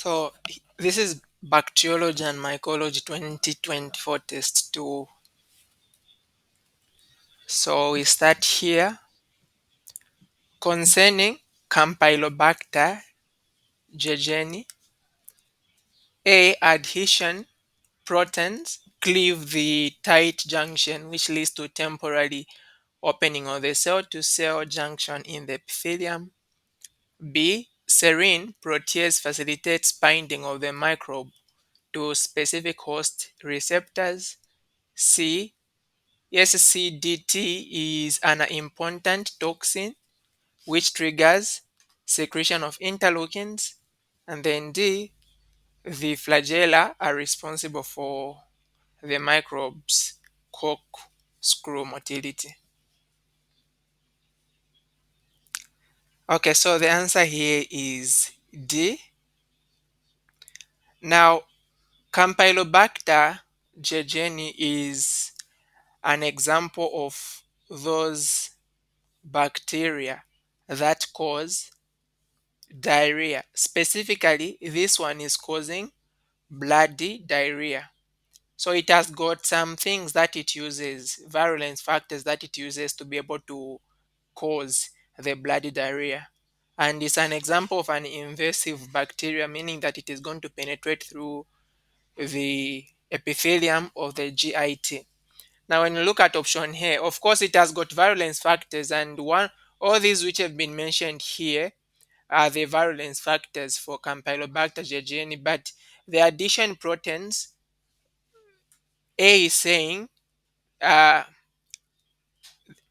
So this is Bacteriology and Mycology 2024 test 2. So we start here concerning Campylobacter jejuni. A. Adhesion proteins cleave the tight junction which leads to temporary opening of the cell-to-cell junction in the epithelium. B. Serine protease facilitates binding of the microbe to specific host receptors. C. SCDT is an important toxin which triggers secretion of interleukins. And then D, the flagella are responsible for the microbes corkscrew motility. Okay, so the answer here is D. Now, Campylobacter jejuni is an example of those bacteria that cause diarrhea. Specifically, this one is causing bloody diarrhea. So it has got some things that it uses, virulence factors that it uses to be able to cause the bloody diarrhea. And it's an example of an invasive bacteria, meaning that it is going to penetrate through the epithelium of the GIT. Now, when you look at option here, of course, it has got virulence factors, and one all these which have been mentioned here are the virulence factors for Campylobacter jejuni, but the addition proteins, A is saying uh,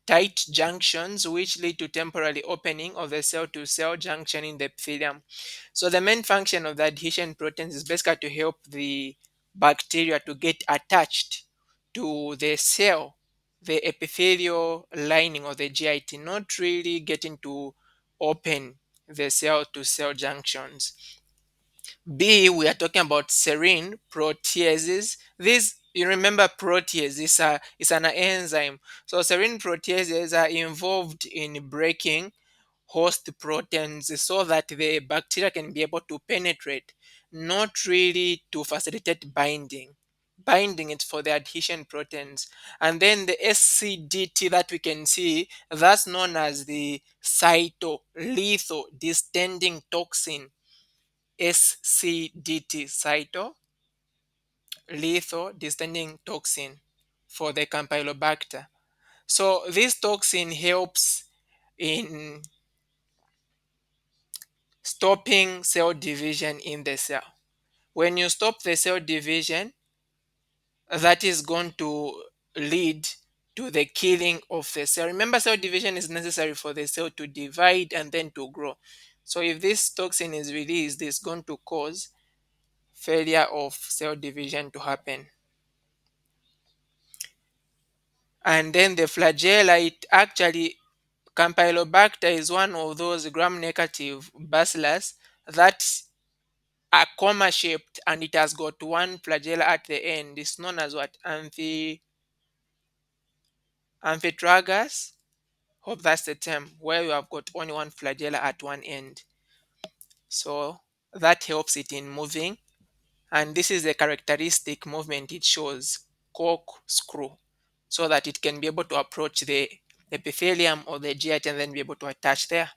tight junctions which lead to temporary opening of the cell-to-cell junction in the epithelium. So the main function of the adhesion proteins is basically to help the bacteria to get attached to the cell, the epithelial lining of the GIT, not really getting to open the cell-to-cell junctions. B, we are talking about serine proteases. This, you remember, protease is an enzyme. So serine proteases are involved in breaking host proteins so that the bacteria can be able to penetrate, not really to facilitate binding. Binding it for the adhesion proteins. And then the SCDT that we can see, that's known as the cytolethal distending toxin. SCDT, cytolethal distending toxin for the Campylobacter. So this toxin helps in stopping cell division in the cell. When you stop the cell division, that is going to lead to the killing of the cell. Remember, cell division is necessary for the cell to divide and then to grow. So if this toxin is released, it's going to cause failure of cell division to happen. And then the flagella, it actually, Campylobacter is one of those gram-negative bacillus that are comma shaped and it has got one flagella at the end. It's known as what? Amphitragus. Hope that's the term, where you have got only one flagella at one end. So that helps it in moving. And this is the characteristic movement it shows, corkscrew, so that it can be able to approach the epithelium or the GIT and then be able to attach there.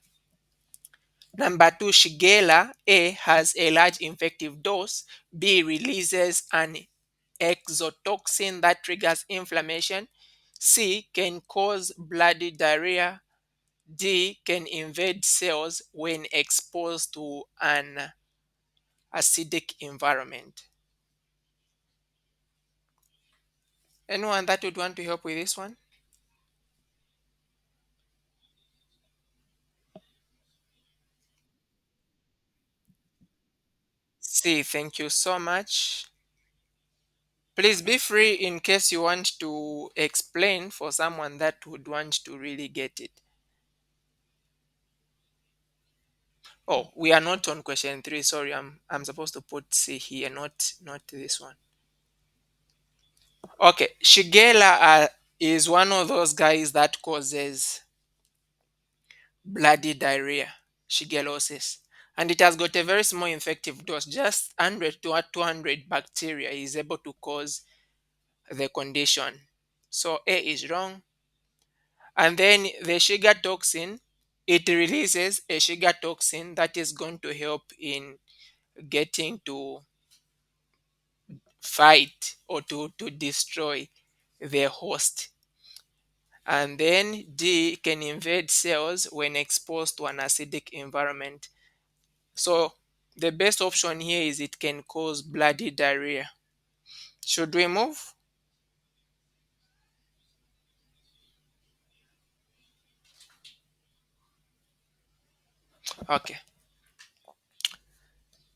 Number two, Shigella. A has a large infective dose. B releases an exotoxin that triggers inflammation. C can cause bloody diarrhea. D can invade cells when exposed to an acidic environment. Anyone that would want to help with this one? C, thank you so much. Please be free in case you want to explain for someone that would want to really get it. Oh, we are not on question 3. Sorry, I'm supposed to put C here, not this one. Okay, Shigella is one of those guys that causes bloody diarrhea, shigellosis. and it has got a very small infective dose. Just 100 to 200 bacteria is able to cause the condition. So A is wrong. And then the sugar toxin, it releases a sugar toxin that is going to help in getting to fight or to destroy the host. And then D can invade cells when exposed to an acidic environment. So the best option here is it can cause bloody diarrhea. Should we move? Okay.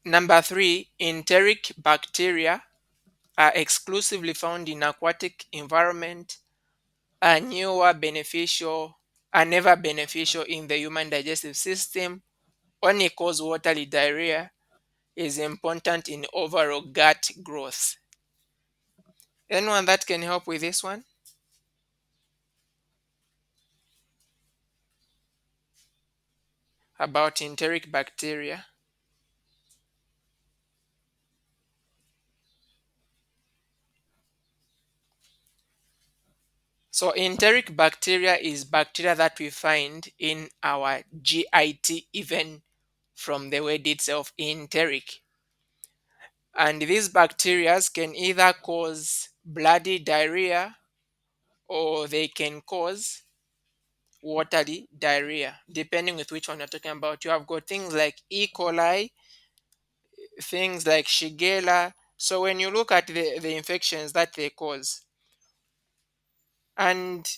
Number three, enteric bacteria are exclusively found in aquatic environment, are newer beneficial, are never beneficial in the human digestive system, only cause watery diarrhea, is important in overall gut growth. Anyone that can help with this one? About enteric bacteria. So enteric bacteria is bacteria that we find in our GIT, even from the word itself, enteric. And these bacteria can either cause bloody diarrhea or they can cause watery diarrhea, depending with which one you're talking about. You have got things like E. coli, things like Shigella. So when you look at the infections that they cause, and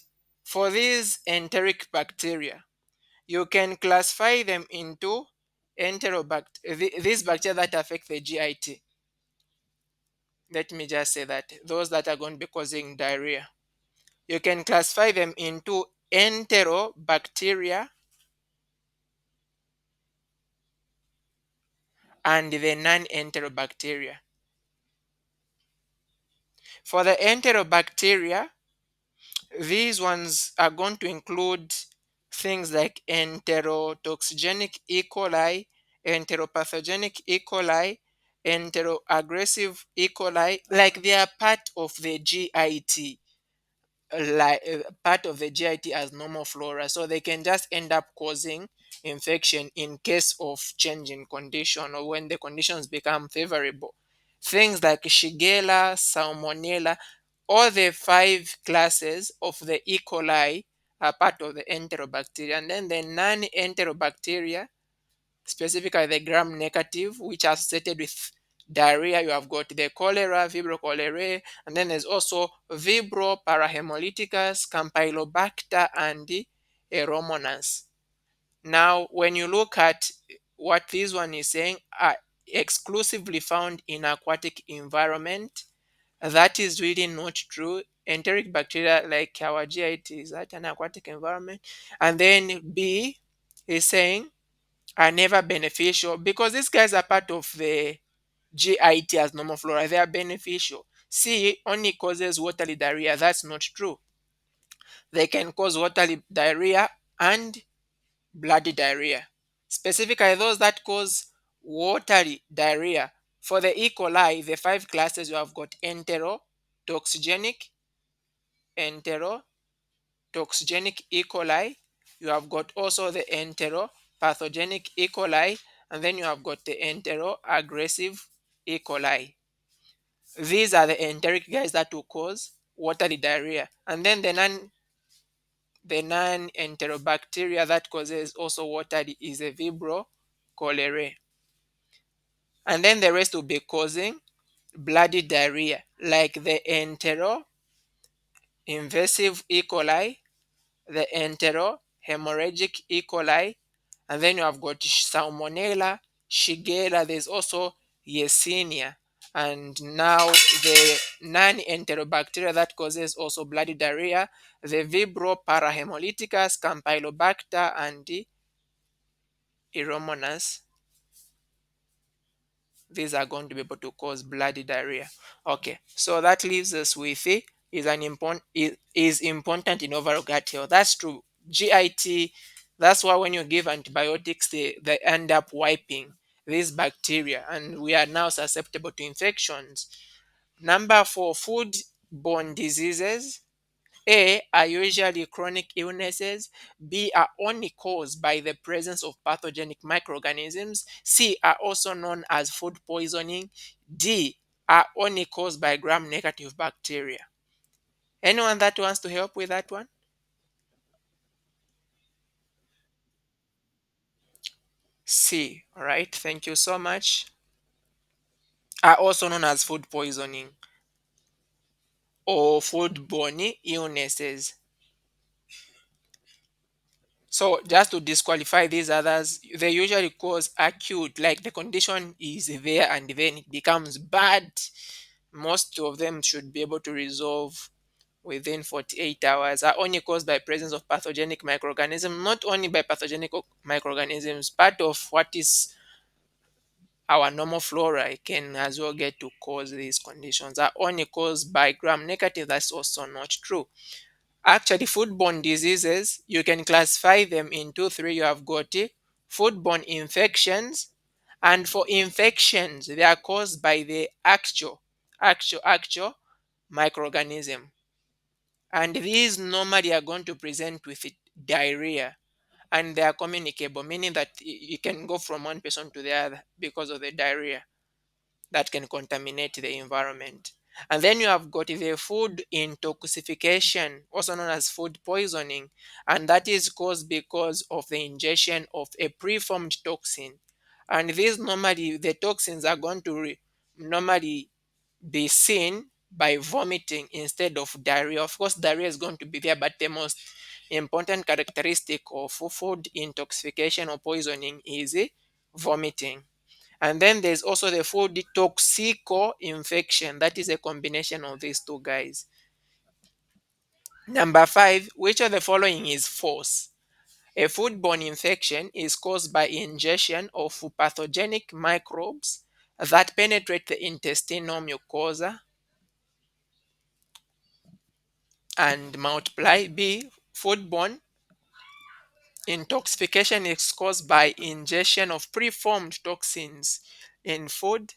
for these enteric bacteria, you can classify them into these bacteria that affect the GIT. Let me just say that those that are going to be causing diarrhea. You can classify them into enterobacteria and the non-enterobacteria. For the enterobacteria, these ones are going to include things like enterotoxigenic E. coli, enteropathogenic E. coli, enteroaggressive E. coli, like they are part of the GIT, like part of the GIT as normal flora, so they can just end up causing infection in case of change in condition or when the conditions become favorable. Things like Shigella, Salmonella, all the five classes of the E. coli are part of the enterobacteria, and then the non-enterobacteria, specifically the gram negative, which are associated with diarrhea. You have got the cholera, vibrio cholerae, and then there's also vibrio parahemolyticus, campylobacter, and the aeromonas. Now, when you look at what this one is saying, are exclusively found in aquatic environment, that is really not true. Enteric bacteria like our GIT is at an aquatic environment. And then B is saying are never beneficial because these guys are part of the GIT as normal flora. They are beneficial. C only causes watery diarrhea. That's not true. They can cause watery diarrhea and bloody diarrhea. Specifically, those that cause watery diarrhea. For the E. coli, the five classes you have got enterotoxigenic, enterotoxigenic E. coli. You have got also the enteropathogenic E. coli, and then you have got the enteroaggressive E. coli. These are the enteric guys that will cause watery diarrhea. And then the non-enterobacteria that causes also watery is a vibrio cholerae. And then the rest will be causing bloody diarrhea, like the entero-invasive E. coli, the entero-hemorrhagic E. coli, and then you have got Salmonella, Shigella, there's also Yersinia. And now the non-enterobacteria that causes also bloody diarrhea, the Vibrio parahemolyticus, Campylobacter, and the Aeromonas. These are going to be able to cause bloody diarrhea. Okay, so that leaves us with is important in overall gut health. That's true. GIT, That's why when you give antibiotics, they end up wiping these bacteria, and we are now susceptible to infections. Number four, food-borne diseases. A are usually chronic illnesses. B are only caused by the presence of pathogenic microorganisms. C are also known as food poisoning. D are only caused by gram-negative bacteria. Anyone that wants to help with that one? C. All right. Thank you so much. Are also known as food poisoning or foodborne illnesses. So just to disqualify these others, they usually cause acute, like the condition is there and then it becomes bad. Most of them should be able to resolve within 48 hours, are only caused by presence of pathogenic microorganisms, not only by pathogenic microorganisms, part of what is our normal flora can as well get to cause these conditions, are only caused by gram negative. That's also not true. Actually, foodborne diseases, you can classify them into three. You have got foodborne infections, and for infections, they are caused by the actual microorganism. And these normally are going to present with diarrhea, and they are communicable, meaning that you can go from one person to the other because of the diarrhea that can contaminate the environment. And then you have got the food intoxication, also known as food poisoning, and that is caused because of the ingestion of a preformed toxin. And these normally, the toxins are going to normally be seen by vomiting instead of diarrhea. Of course, diarrhea is going to be there, but the most important characteristic of food intoxication or poisoning is vomiting. And then there's also the food toxico infection. That is a combination of these two guys. Number five, which of the following is false? A foodborne infection is caused by ingestion of pathogenic microbes that penetrate the intestinal mucosa and multiply. B, foodborne intoxication is caused by ingestion of preformed toxins in food.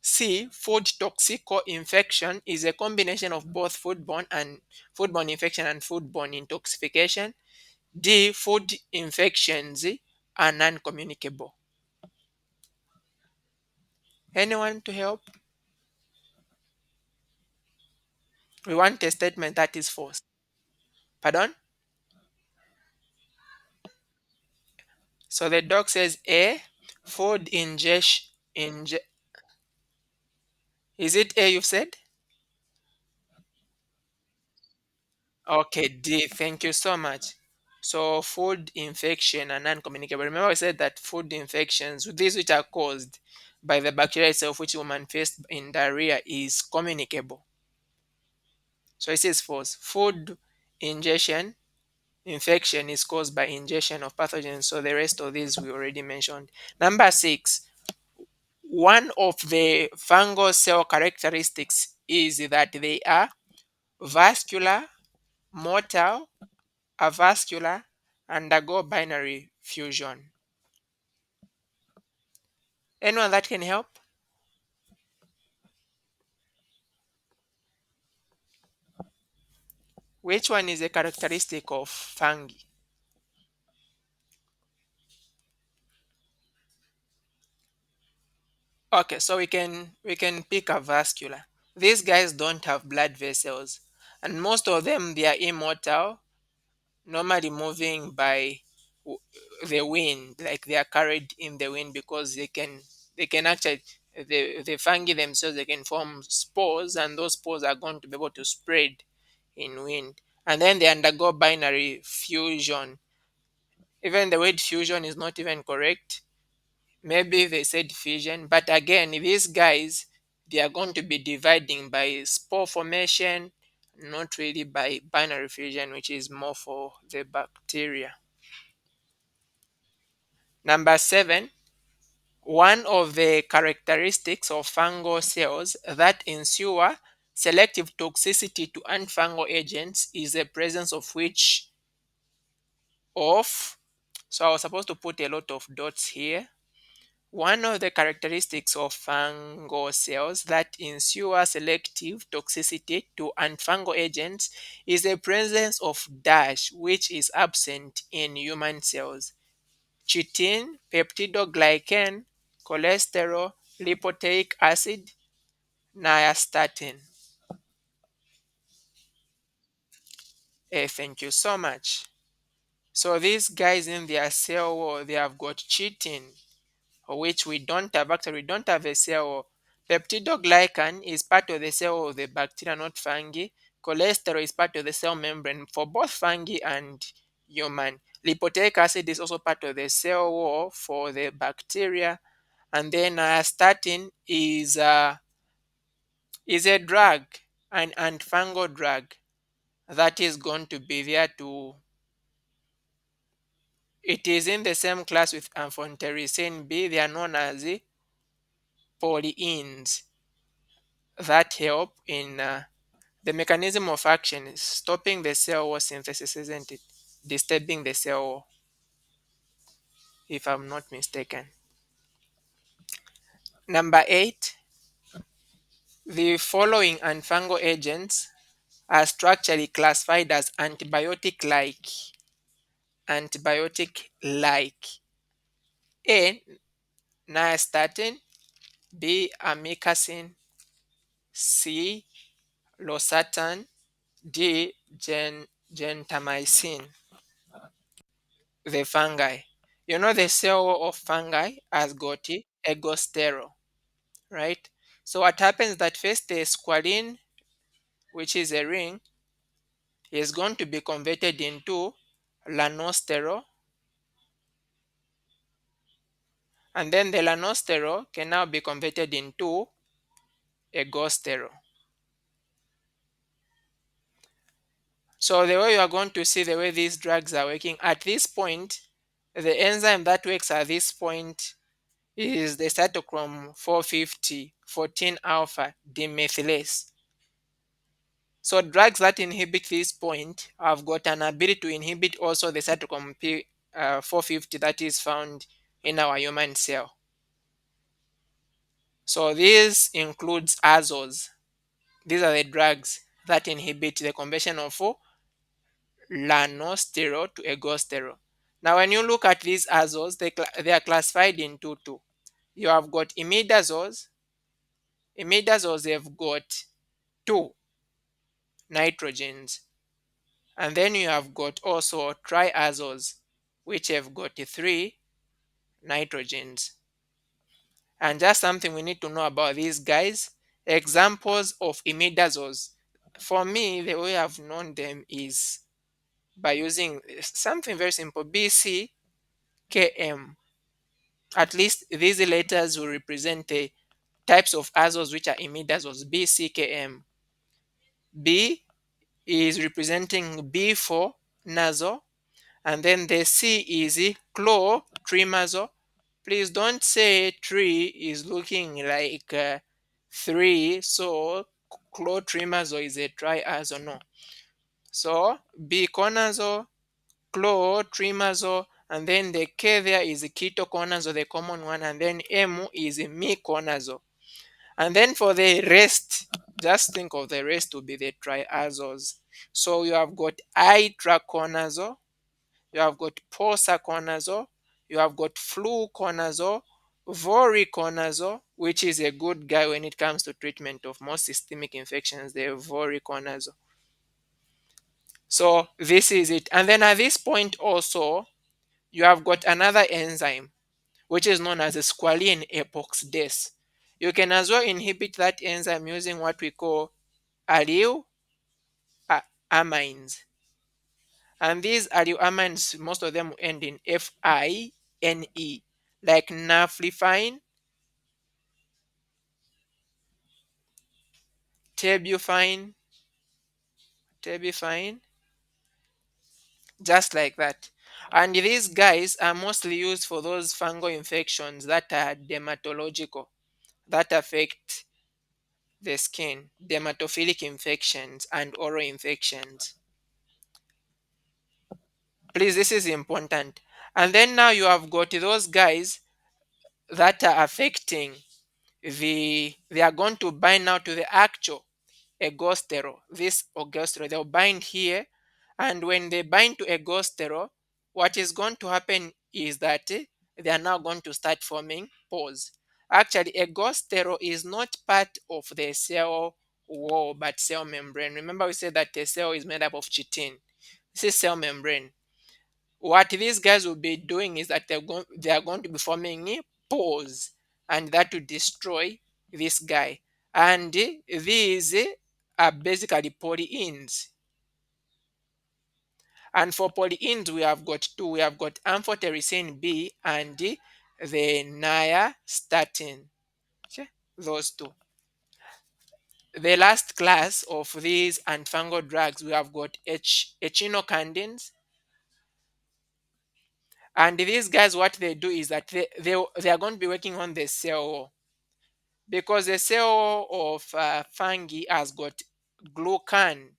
C. Food toxico infection is a combination of both foodborne infection and foodborne intoxication. D. Food infections are non-communicable. Anyone to help? We want a statement that is false. Pardon? So the doc says A. Food ingestion. Is it A you said? Okay, D. Thank you so much. So food infection and non-communicable. Remember I said that food infections, these which are caused by the bacteria itself, which will manifest in diarrhea, is communicable. So it says false. Food ingestion infection is caused by ingestion of pathogens. So the rest of these we already mentioned. Number six, one of the fungal cell characteristics is that they are vascular, motile, avascular, undergo binary fusion. Anyone that can help? Which one is a characteristic of fungi? Okay, so we can pick avascular. These guys don't have blood vessels, and most of them they are immortal, normally moving by w- the wind, like they are carried in the wind because they can actually the fungi themselves they can form spores, and those spores are going to be able to spread in wind, and then they undergo binary fusion. Even the word fusion is not even correct. Maybe they said fission, but again, these guys they are going to be dividing by spore formation, not really by binary fission, which is more for the bacteria. Number seven, one of the characteristics of fungal cells that ensure selective toxicity to antifungal agents is the presence of which of So I was supposed to put a lot of dots here. One of the characteristics of fungal cells that ensure selective toxicity to antifungal agents is the presence of DASH, which is absent in human cells. Chitin, peptidoglycan, cholesterol, lipoic acid, nystatin. Thank you so much. So these guys in their cell wall, they have got chitin, which we don't have. Actually, we don't have a cell wall. Peptidoglycan is part of the cell wall of the bacteria, not fungi. Cholesterol is part of the cell membrane for both fungi and human. Lipoic acid is also part of the cell wall for the bacteria. And then statin is a drug, an antifungal drug that is going to be there to. It is in the same class with amphotericin B. They are known as the polyenes that help in the mechanism of action is stopping the cell wall synthesis, isn't it? Disturbing the cell wall, if I'm not mistaken. Number 8, the following antifungal agents are structurally classified as antibiotic-like. Antibiotic-like. A. Nystatin. B. Amikacin. C. Losartan. D. Gentamicin. The fungi. You know the cell wall of fungi has got a gostero, right? So what happens that first the squalene, which is a ring, is going to be converted into lanostero, and then the lanostero can now be converted into a gostero. So the way you are going to see the way these drugs are working at this point, the enzyme that works at this point is the cytochrome 450 14 alpha demethylase. So drugs that inhibit this point have got an ability to inhibit also the cytochrome 450 that is found in our human cell. So this includes azoles. These are the drugs that inhibit the conversion of lanostero to egostero. Now, when you look at these azoles, they are classified into two. You have got imidazoles. Imidazoles, they've got two nitrogens. And then you have got also triazoles, which have got three nitrogens. And just something we need to know about these guys. Examples of imidazoles. For me, the way I've known them is by using something very simple, BCKM. At least these letters will represent the types of azoles which are imidazoles, BCKM. B is representing B for nasal, and then the C is chlorotrimazole. Please don't say tree is looking like 3, so chlorotrimazole is a triazole. No. So biconazole, chlorotrimazole, and then the K there is ketoconazole, the common one, and then M is miconazole. And then for the rest, just think of the rest to be the triazoles. So you have got itraconazole, you have got posaconazole, you have got fluconazole, voriconazole, which is a good guy when it comes to treatment of most systemic infections, the voriconazole. So this is it. And then at this point also, you have got another enzyme, which is known as a squalene epoxidase. You can as well inhibit that enzyme using what we call allyl amines. And these amines, most of them end in FINE, like naflifine, tebufine, tebufine, just like that. And these guys are mostly used for those fungal infections that are dermatological, that affect the skin, dermatophilic infections, and oral infections. Please, this is important. And then now you have got those guys that are affecting they are going to bind now to the actual ergosterol. This ergosterol, they'll bind here, and when they bind to ergosterol, what is going to happen is that they are now going to start forming pores. Actually, ergosterol is not part of the cell wall but cell membrane. Remember, we said that the cell is made up of chitin. This is cell membrane. What these guys will be doing is that they are going to be forming pores, and that will destroy this guy. And these are basically polyenes. And for polyenes, we have got two. We have got amphotericin B and the nystatin. Okay? Those two. The last class of these antifungal drugs, we have got echinocandins. And these guys, what they do is that they are going to be working on the cell wall, because the cell of fungi has got glucan.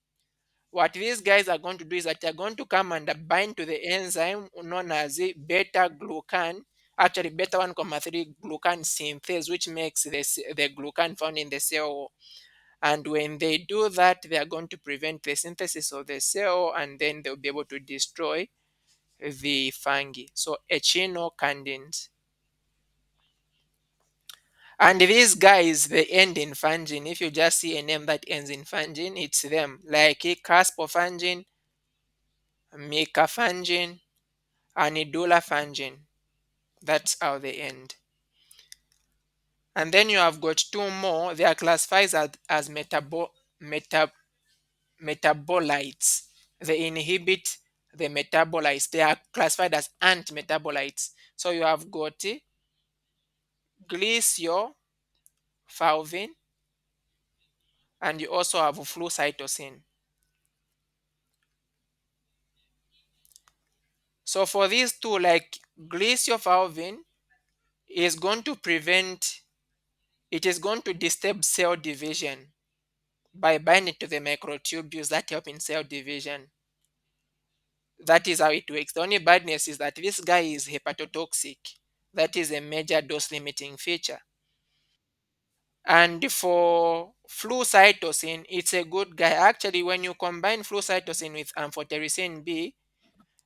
What these guys are going to do is that they're going to come and bind to the enzyme known as the beta glucan, actually beta 1,3 glucan synthase, which makes the glucan found in the cell wall. And when they do that, they are going to prevent the synthesis of the cell, and then they'll be able to destroy the fungi. So echinocandins. And these guys, they end in fungin. If you just see a name that ends in fungin, it's them. Like caspofungin, micafungin, anidulafungin. That's how they end. And then you have got two more. They are classified as metabolites. They inhibit the metabolites. They are classified as antimetabolites. So you have got glycofulvin, and you also have flucytosine. So for these two, like glycofulvin is going to prevent, it is going to disturb cell division by binding to the microtubules that help in cell division. That is how it works. The only badness is that this guy is hepatotoxic. That is a major dose limiting feature. And for flucytosine, it's a good guy. Actually, when you combine flucytosine with amphotericin B,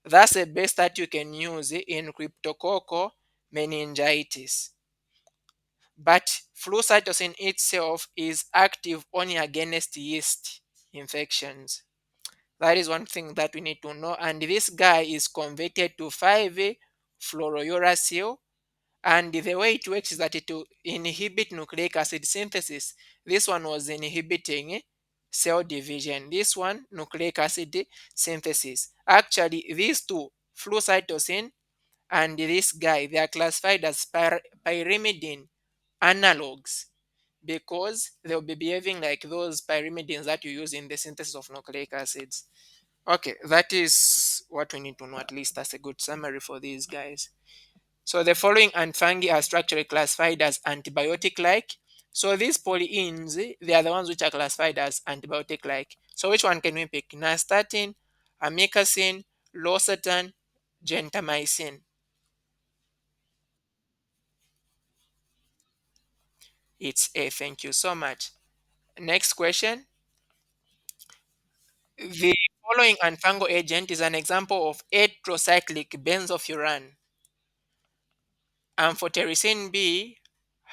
that's the best that you can use in cryptococcal meningitis. But flucytosine itself is active only against yeast infections. That is one thing that we need to know. And this guy is converted to 5-fluorouracil. And the way it works is that it will inhibit nucleic acid synthesis. This one was inhibiting cell division. This one, nucleic acid synthesis. Actually, these two, flucytosine and this guy, they are classified as pyrimidine analogs, because they'll be behaving like those pyrimidines that you use in the synthesis of nucleic acids. Okay, that is what we need to know, at least that's a good summary for these guys. So the following fungi are structurally classified as antibiotic-like. So these polyenes, they are the ones which are classified as antibiotic-like. So which one can we pick? Nystatin, amikacin, losartan, gentamicin. It's A. Thank you so much. Next question. The following antifungal agent is an example of heterocyclic benzofuran: amphotericin B,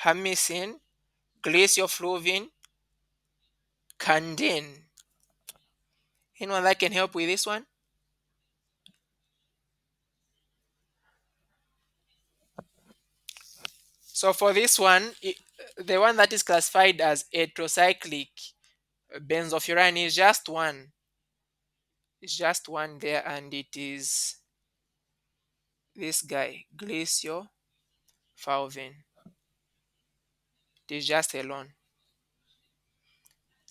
hamicin, glycofulvin, candin. Anyone that can help with this one? So for this one, the one that is classified as heterocyclic benzofuran is just one. It's just one there, and it is this guy, glycofulvin. It is just alone.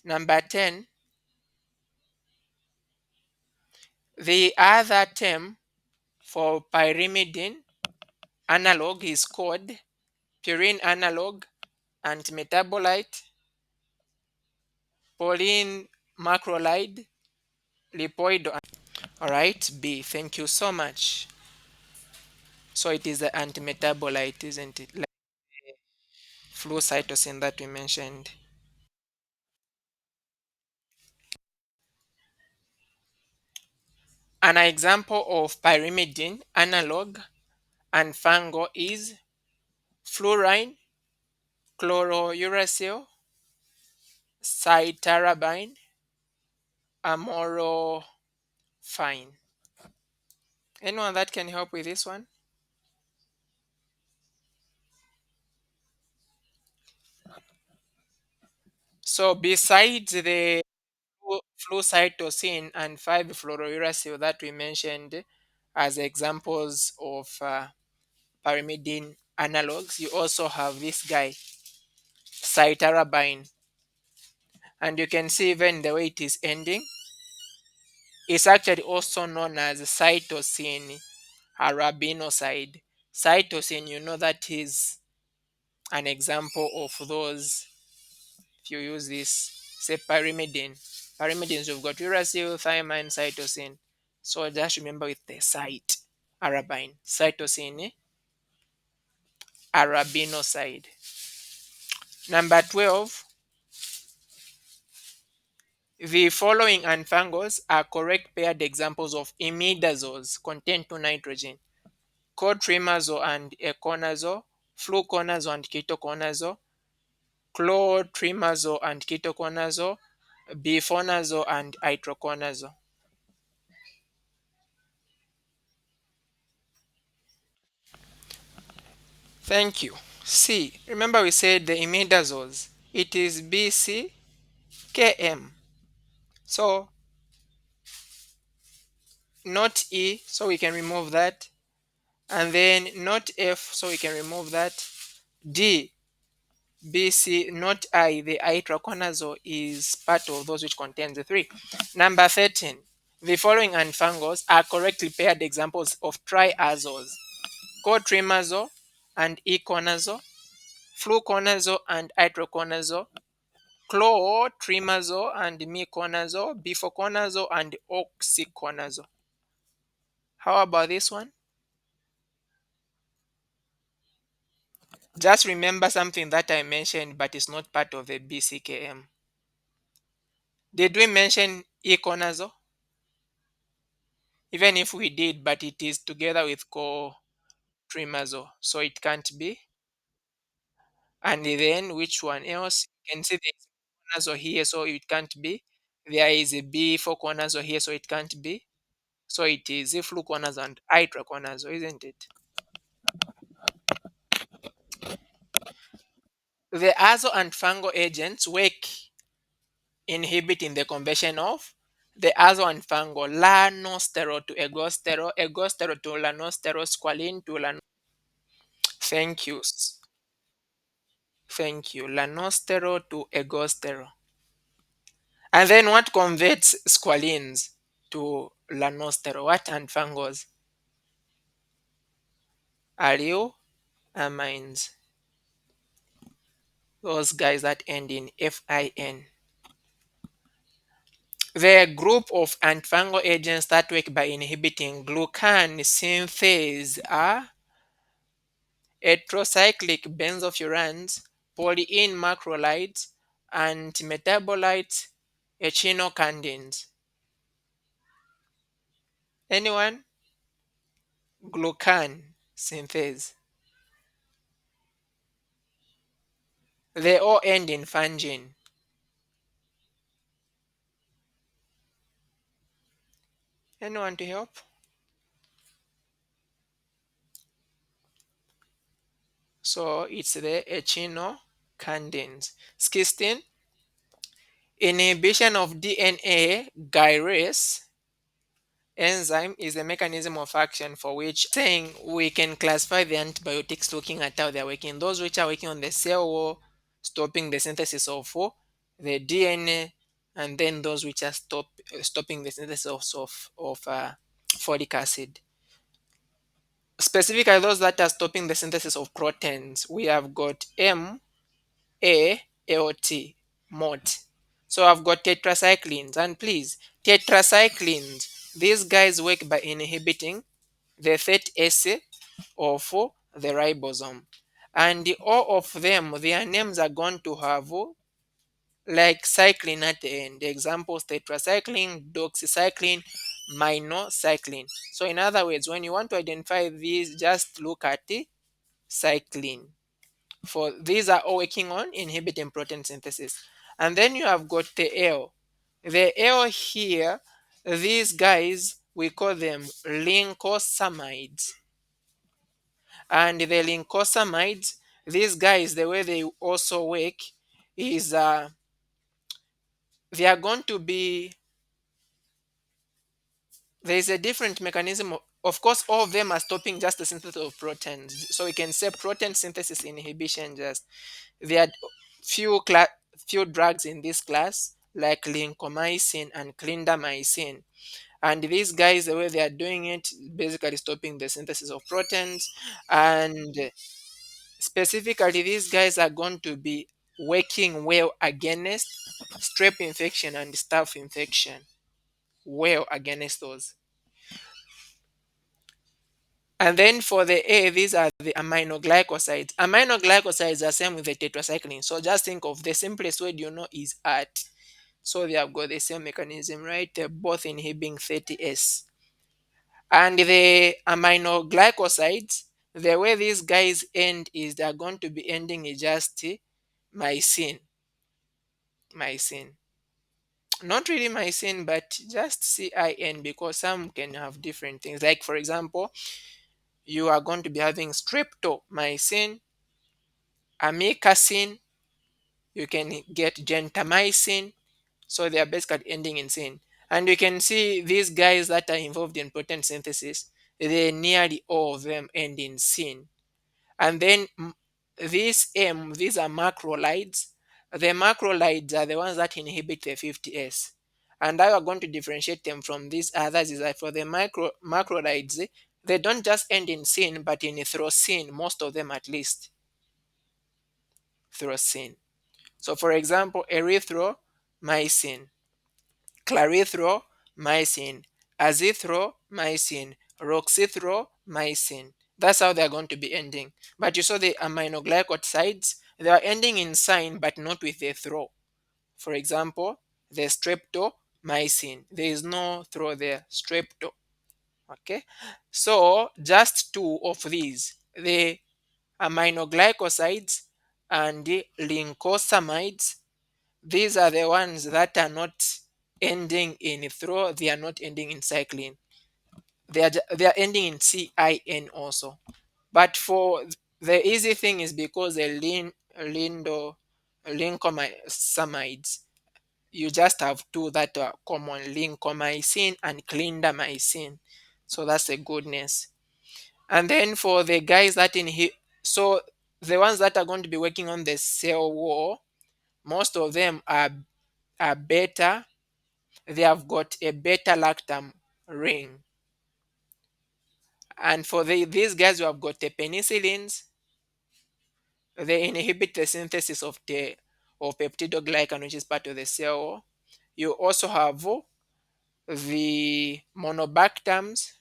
Number 10, the other term for pyrimidine analog is called purine analog, antimetabolite, Pauline macrolide, lipoid. All right, B. Thank you so much. So it is the antimetabolite, isn't it? Like flu cytosine that we mentioned. An example of pyrimidine analog and fungal is fluorine, chlorouracil, cytarabine, amorphine. Anyone that can help with this one? So besides the flucytosine and 5-fluorouracil that we mentioned as examples of pyrimidine analogs, you also have this guy, cytarabine. And you can see even the way it is ending, it's actually also known as cytosine arabinoside. Cytosine, you know, that is an example of those. If you use this, say pyrimidine. Pyrimidines, you've got uracil, thiamine, cytosine. So just remember with the site, arabine, cytosine, arabinoside. Number 12, the following anfangos are correct paired examples of imidazoles contain 2 nitrogen. Cotrimazole and econazole, fluconazole and ketoconazole, clotrimazole and ketoconazole, bifonazole and itraconazole. Thank you. C. Remember we said the imidazoles. It is BCKM. So not E, so we can remove that. And then not F, so we can remove that. D, BC, not I. The itraconazole is part of those which contains the three. Number 13. The following anfangos are correctly paired examples of triazoles. Cotrimazole and econazole, fluconazole and itraconazole, clotrimazole and miconazole, bifoconazole and oxyconazole. How about this one? Just remember something that I mentioned, but it's not part of the BCKM. Did we mention econazole? Even if we did, but it is together with cotrimazole, so it can't be. And then which one else? You can see there's conazole here, so it can't be. There is a bifoconazole here, so it can't be. So it is fluconazole and itraconazole, isn't it? The azo and fungal agents work inhibiting the conversion of the azo and fungal lanosterol to ergosterol, ergosterol to lanosterol, squalene to thank you. Thank you. Lanosterol to ergosterol. And then what converts squalene to lanosterol? What anfangos? Allele amines. Those guys that end in FIN. The group of antifungal agents that work by inhibiting glucan synthase are heterocyclic benzofurans, polyene macrolides, and metabolites, echinocandins. Anyone? Glucan synthase. They all end in fungin. Anyone to help? So it's the echinocandins. Cysteine, inhibition of DNA gyrase enzyme is the mechanism of action for which saying we can classify the antibiotics looking at how they're working. Those which are working on the cell wall, stopping the synthesis of the DNA, and then those which are stopping the synthesis of folic acid. Specifically, those that are stopping the synthesis of proteins, we have got MALT, MOT. So I've got tetracyclines, and please, tetracyclines, these guys work by inhibiting the 30S of the ribosome. And all of them, their names are going to have like cycline at the end. Examples: tetracycline, doxycycline, minocycline. So in other words, when you want to identify these, just look at the cycline. For these are all working on inhibiting protein synthesis. And then you have got the L. The L here, these guys, we call them lincosamides. And the lincosamides, these guys, the way they also work is they are going to be, there is a different mechanism. Of course, all of them are stopping just the synthesis of proteins. So we can say protein synthesis inhibition. Just there are few drugs in this class like lincomycin and clindamycin. And these guys, the way they are doing it, basically stopping the synthesis of proteins. And specifically, these guys are going to be working well against strep infection and staph infection. Well against those. And then for the A, these are the aminoglycosides. Aminoglycosides are same with the tetracycline. So just think of the simplest way you know is at. So they have got the same mechanism, right? They're both inhibiting 30S. And the aminoglycosides, the way these guys end is they're going to be ending in just mycin. Mycin. Not really mycin, but just CIN, because some can have different things. Like, for example, you are going to be having streptomycin, amikacin, you can get gentamicin. So they are basically ending in sin. And you can see these guys that are involved in protein synthesis, they nearly all of them end in sin. And then these M, these are macrolides. The macrolides are the ones that inhibit the 50S. And how we are going to differentiate them from these others is that for the macrolides, they don't just end in sin, but in throcin, most of them at least. Throcin. So for example, erythromycin, clarithromycin, azithromycin, roxithromycin. That's how they're going to be ending. But you saw the aminoglycosides, they are ending in sign but not with a throw. For example, the streptomycin, there is no throw there, strepto. Okay, so just two of these, the aminoglycosides and the lincosamides, these are the ones that are not ending in throw, they are not ending in cycling. They are ending in CIN also. But for the easy thing is because the lincomycin, you just have two that are common, lincomycin and clindamycin. So that's a goodness. And then for the guys that so the ones that are going to be working on the cell wall, most of them are beta. They have got a beta lactam ring. And for these guys who have got the penicillins, they inhibit the synthesis of peptidoglycan, which is part of the cell wall. You also have the monobactams.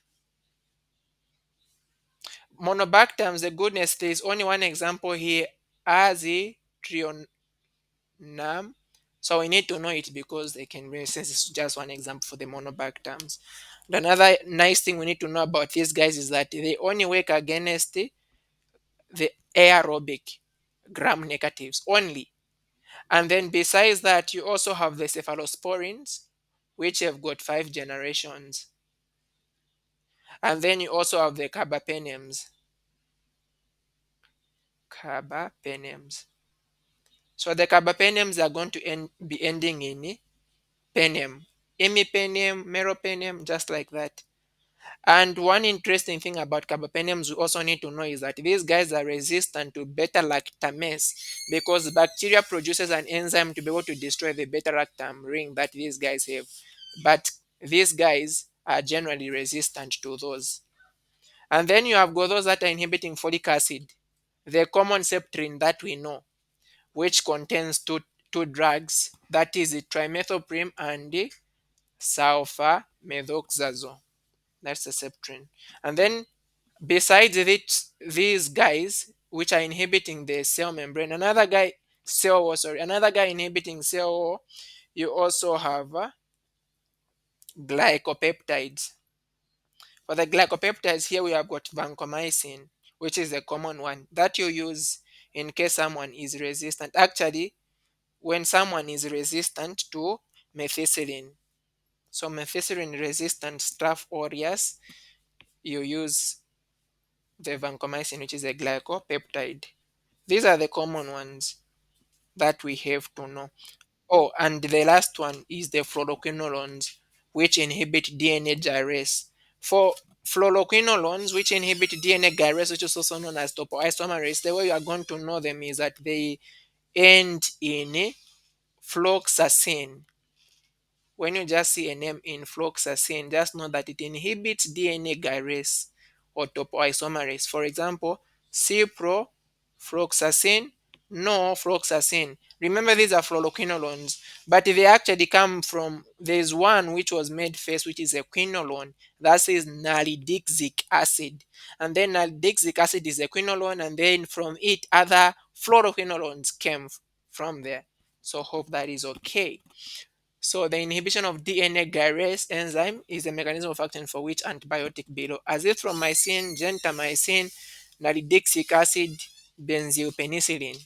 Monobactams, the goodness, there is only one example here, azithrionam. So we need to know it because they can be, since it's just one example for the monobactams. Another nice thing we need to know about these guys is that they only work against the aerobic gram negatives only. And then besides that, you also have the cephalosporins, which have got 5 generations. And then you also have the carbapenems. Carbapenems. So the carbapenems are going to be ending in penem. Imipenem, meropenem, just like that. And one interesting thing about carbapenems we also need to know is that these guys are resistant to beta lactamase because bacteria produces an enzyme to be able to destroy the beta lactam ring that these guys have. But these guys are generally resistant to those. And then you have got those that are inhibiting folic acid, the common septrin that we know, which contains two drugs, that is the trimethoprim and the sulfamethoxazole. That's the septrin. And then Besides these guys which are inhibiting the cell membrane, another guy cell wall, sorry, another guy inhibiting cell wall, you also have glycopeptides. For the glycopeptides, here we have got vancomycin, which is the common one that you use in case someone is resistant. Actually, when someone is resistant to methicillin, so methicillin resistant staph aureus, you use the vancomycin, which is a glycopeptide. These are the common ones that we have to know. Oh, and the last one is the fluoroquinolones, which inhibit DNA gyrase. For fluoroquinolones, which inhibit DNA gyrase, which is also known as topoisomerase, the way you are going to know them is that they end in fluoxacin. When you just see a name in fluoxacin, just know that it inhibits DNA gyrase or topoisomerase. For example, ciprofloxacin, no fluoxacin. Remember, these are fluoroquinolones, but they actually come from, there's one which was made first, which is a quinolone, that is nalidixic acid. And then nalidixic acid is a quinolone, and then from it, other fluoroquinolones came from there. So, hope that is okay. So the inhibition of DNA gyrase enzyme is the mechanism of action for which antibiotic below azithromycin, gentamicin, nalidixic acid, benzylpenicillin.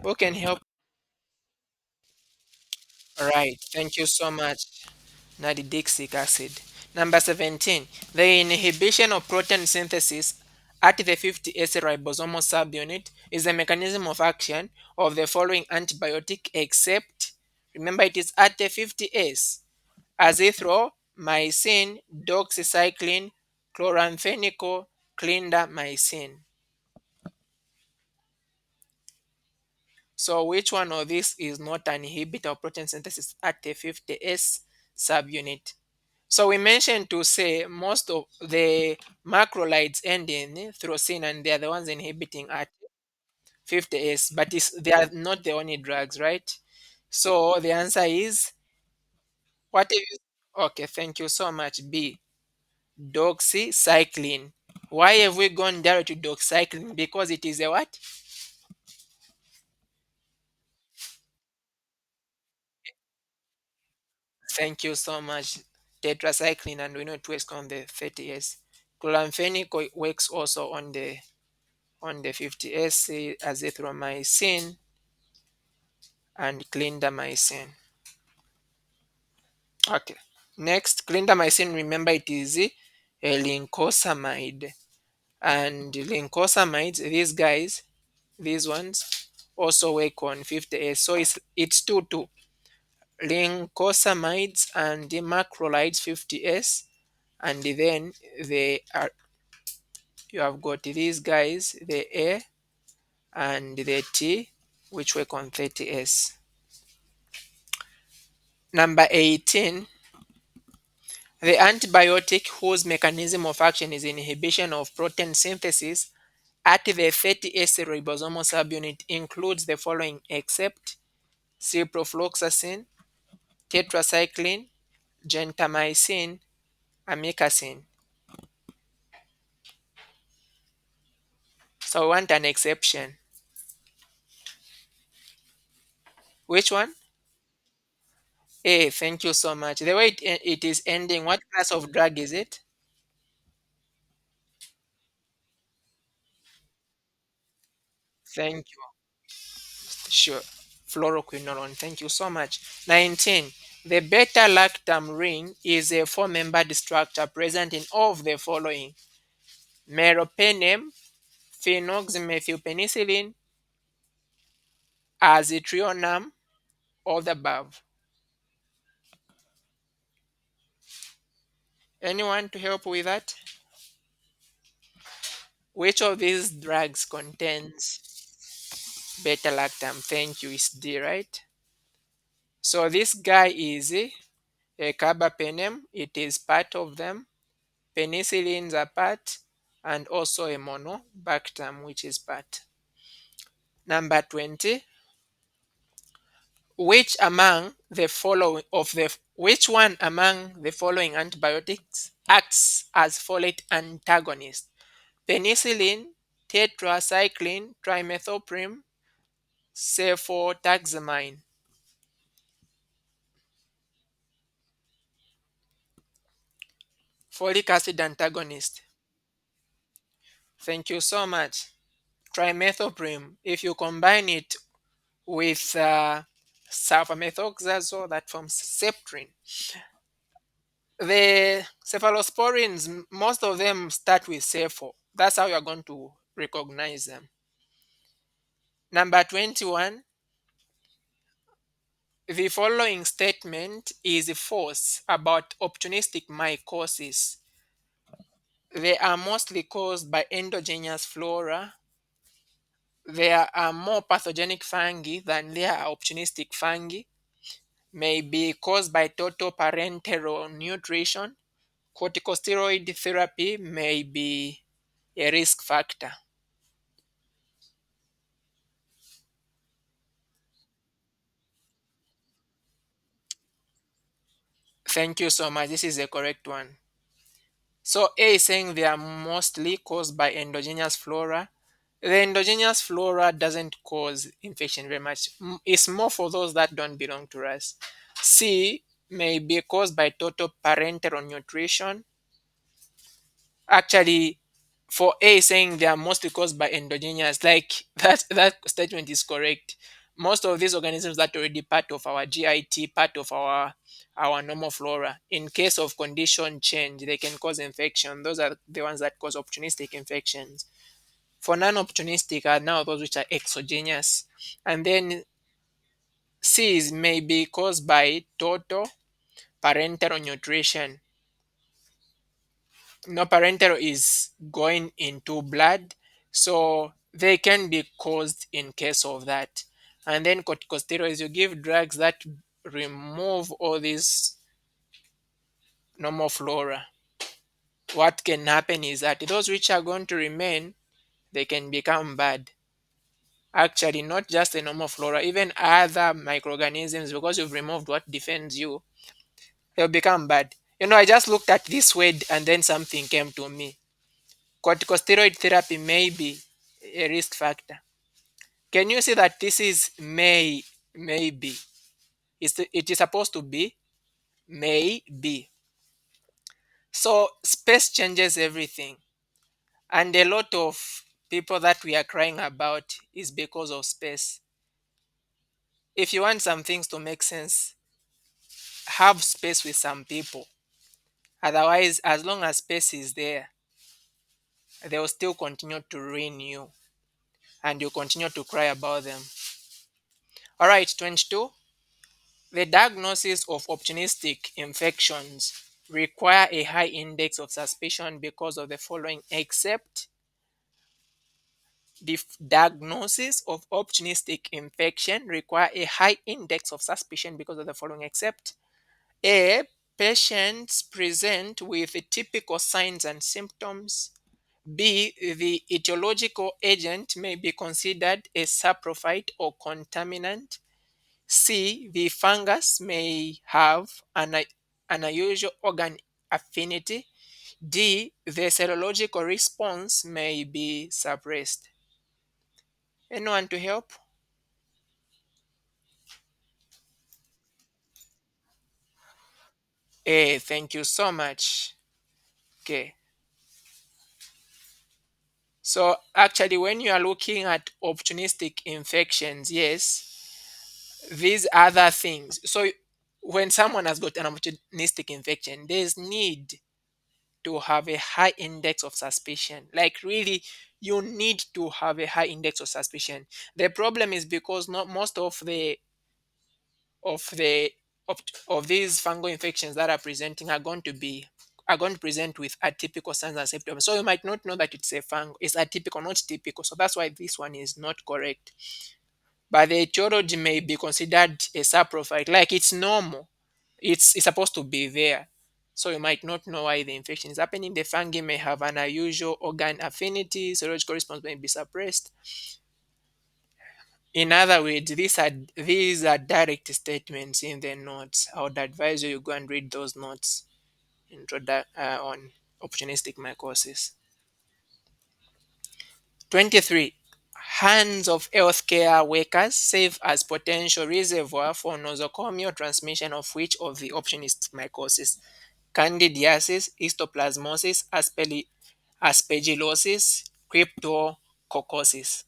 Who can help? Right. Thank you so much. Nalidixic acid. Number 17. The inhibition of protein synthesis at the 50S ribosomal subunit is the mechanism of action of the following antibiotic except, remember it is at the 50S. Azithromycin, doxycycline, chloramphenicol, clindamycin. So which one of these is not an inhibitor of protein synthesis at the 50S subunit? So we mentioned to say most of the macrolides end in tyrosine and they are the ones inhibiting at 50S, but they are not the only drugs, right? So the answer is what if you, okay, thank you so much. B. Doxycycline. Why have we gone direct to doxycycline? Because it is a what? Thank you so much. Tetracycline, and we know it works on the 30S. Chloramphenicol works also on the 50S, azithromycin and clindamycin. Okay. Next, clindamycin, remember it is a lincosamide. And lincosamides, these guys, these ones also work on 50S. So it's 2 2. Lincosamides and the macrolides 50S, and then they are, you have got these guys, the A and the T, which work on 30S. Number 18, the antibiotic whose mechanism of action is inhibition of protein synthesis at the 30S ribosomal subunit includes the following except ciprofloxacin, tetracycline, gentamicin, amikacin. So we want an exception. Which one? A. Thank you so much. The way it is ending, what class of drug is it? Thank you. Sure. Fluoroquinolone. Thank you so much. 19. The beta lactam ring is a four-membered structure present in all of the following: meropenem, phenoxymethylpenicillin, azithrionam, all the above. Anyone to help with that? Which of these drugs contains beta lactam? Thank you. It's D, right? So this guy is a carbapenem. It is part of them. Penicillins are part, and also a monobactam, which is part. Number 20. Which among the following of the Which one among the following antibiotics acts as folate antagonist? Penicillin, tetracycline, trimethoprim, cefotaximine. Folic acid antagonist. Thank you so much. Trimethoprim, if you combine it with sulfamethoxazole, that forms septrin. The cephalosporins, most of them start with cepho. That's how you're going to recognize them. Number 21, the following statement is false about opportunistic mycosis. They are mostly caused by endogenous flora. There are more pathogenic fungi than there are opportunistic fungi. May be caused by total parenteral nutrition. Corticosteroid therapy may be a risk factor. Thank you so much. This is the correct one. So A is saying they are mostly caused by endogenous flora. The endogenous flora doesn't cause infection very much. It's more for those that don't belong to us. C may be caused by total parenteral nutrition. Actually, for A saying they are mostly caused by endogenous, like that statement is correct. Most of these organisms that are already part of our GIT, part of our normal flora. In case of condition change, they can cause infection. Those are the ones that cause opportunistic infections. For non-opportunistic are now those which are exogenous. And then C's may be caused by total parenteral nutrition. No, parenteral is going into blood, so they can be caused in case of that. And then corticosteroids, you give drugs that remove all these normal flora. What can happen is that those which are going to remain, they can become bad. Actually, not just the normal flora, even other microorganisms, because you've removed what defends you, they'll become bad. I just looked at this word and then something came to me. Corticosteroid therapy may be a risk factor. Can you see that this is maybe? It is supposed to be maybe. So space changes everything. And a lot of people that we are crying about is because of space. If you want some things to make sense, have space with some people. Otherwise, as long as space is there, they will still continue to ruin you and you continue to cry about them. All right, 22. The diagnosis of opportunistic infections require a high index of suspicion because of the following, except the diagnosis of opportunistic infection require a high index of suspicion because of the following, except A, patients present with typical signs and symptoms. B, the etiological agent may be considered a saprophyte or contaminant. C, the fungus may have an unusual organ affinity. D, the serological response may be suppressed. Anyone to help? A, thank you so much. Okay. So actually, when you are looking at opportunistic infections, yes, these other things. So when someone has got an opportunistic infection, there's need to have a high index of suspicion. Like really, you need to have a high index of suspicion. The problem is because not most of the of, of these fungal infections that are presenting are going to present with atypical signs and symptoms. So you might not know that it's a fungal. It's atypical, not typical. So that's why this one is not correct. But the etiology may be considered a saprophyte, like it's normal. It's supposed to be there. So you might not know why the infection is happening. The fungi may have an unusual organ affinity, serological response may be suppressed. In other words, these are direct statements in the notes. I would advise you go and read those notes on opportunistic mycosis. 23. Hands of healthcare workers serve as potential reservoir for nosocomial transmission of which of the opportunistic mycosis? Candidiasis, histoplasmosis, aspergillosis, cryptococcosis.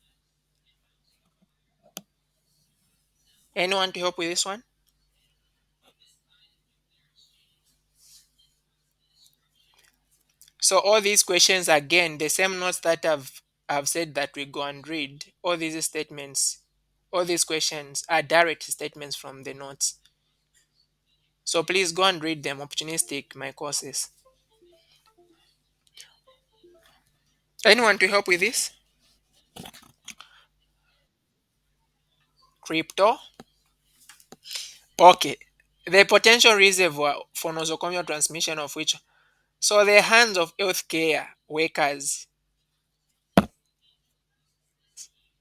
Anyone to help with this one? So all these questions, again, the same notes that I've said that we go and read, all these statements, all these questions are direct statements from the notes. So please go and read them, opportunistic mycosis. Anyone to help with this? Crypto? Okay. The potential reservoir for nosocomial transmission of which? So the hands of healthcare workers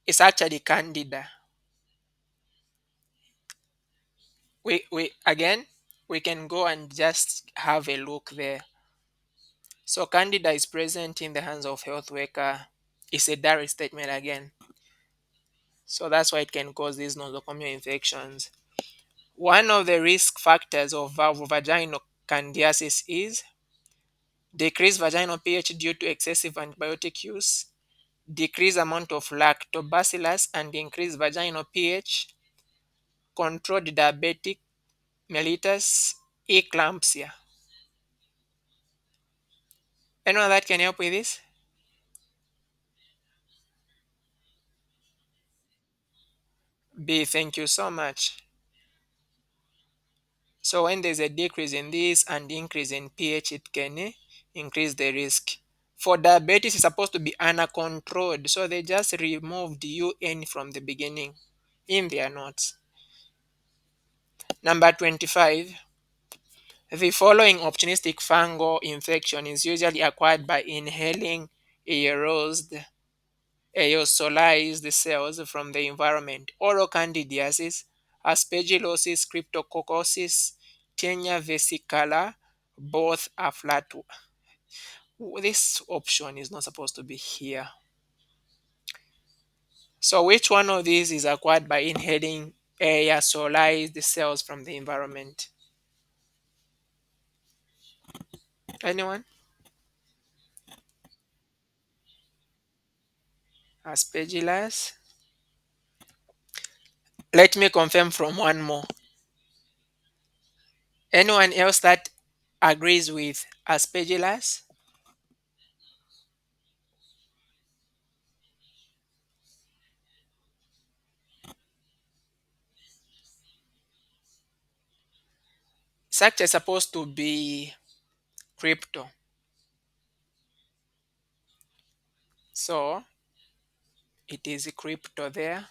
is actually candida. We again, we can go and just have a look there. So candida is present in the hands of health worker. It's a direct statement again. So that's why it can cause these nosocomial infections. One of the risk factors of vulvovaginal candidiasis is decreased vaginal pH due to excessive antibiotic use, decreased amount of lactobacillus and increased vaginal pH, controlled diabetic mellitus, eclampsia. Anyone that can help with this? B, thank you so much. So when there's a decrease in this and increase in pH, it can increase the risk. For diabetes, it's supposed to be uncontrolled. So they just removed UN from the beginning in their notes. Number 25. The following opportunistic fungal infection is usually acquired by inhaling aerosolized cells from the environment. Oral candidiasis, aspergillosis, cryptococcosis, tinea vesicolor, both are flat. This option is not supposed to be here. So which one of these is acquired by inhaling aerosolized cells from the environment? Anyone? Aspergillus. Let me confirm from one more. Anyone else that agrees with aspergillus? Such is supposed to be crypto. So it is crypto there.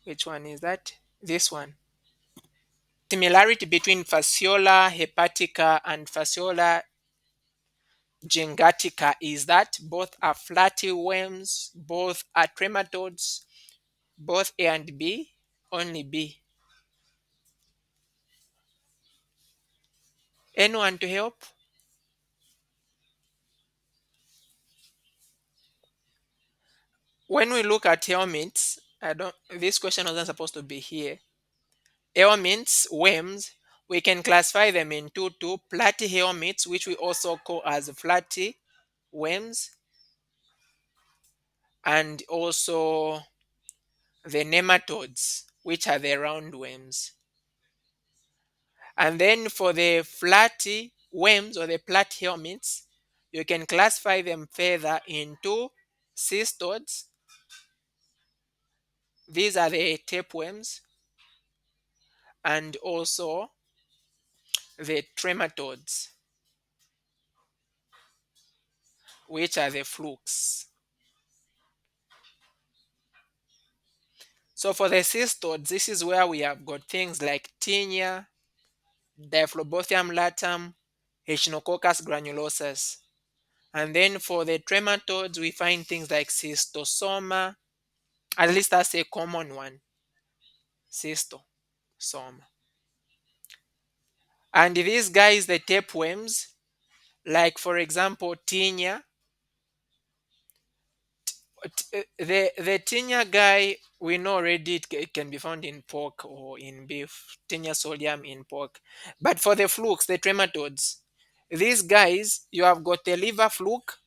Which one is that? This one. Similarity between Fasciola hepatica and Fasciola gingatica is that both are flatworms, both are trematodes, both A and B, only B. Anyone to help? When we look at helminths, I don't. This question wasn't supposed to be here. Helminths, worms, we can classify them into two: platyhelminths, which we also call as flatty worms, and also the nematodes, which are the roundworms. And then for the flatty worms or the platyhelminths, you can classify them further into cystodes. These are the tapeworms, and also the trematodes, which are the flukes. So for the cystodes, this is where we have got things like tinea, Diphyllobothrium latum, Echinococcus granulosus. And then for the trematodes, we find things like cystosoma. At least that's a common one. cystosome. And these guys, the tapeworms, like for example, tinea, the tinea guy, we know already it can be found in pork or in beef, tinea solium in pork. But for the flukes, the trematodes, these guys, you have got the liver fluke,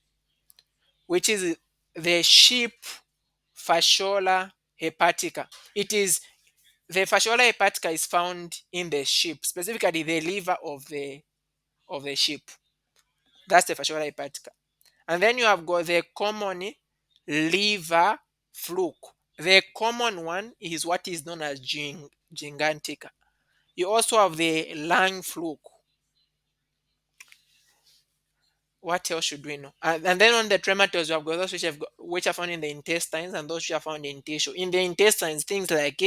which is the sheep fasciola hepatica. It is the fasciola hepatica is found in the sheep, specifically the liver of the sheep. That's the fasciola hepatica. And then you have got the common liver fluke. The common one is what is known as gigantica. You also have the lung fluke. What else should we know? And then on the trematodes, you have got those which are found in the intestines and those which are found in tissue. In the intestines, things like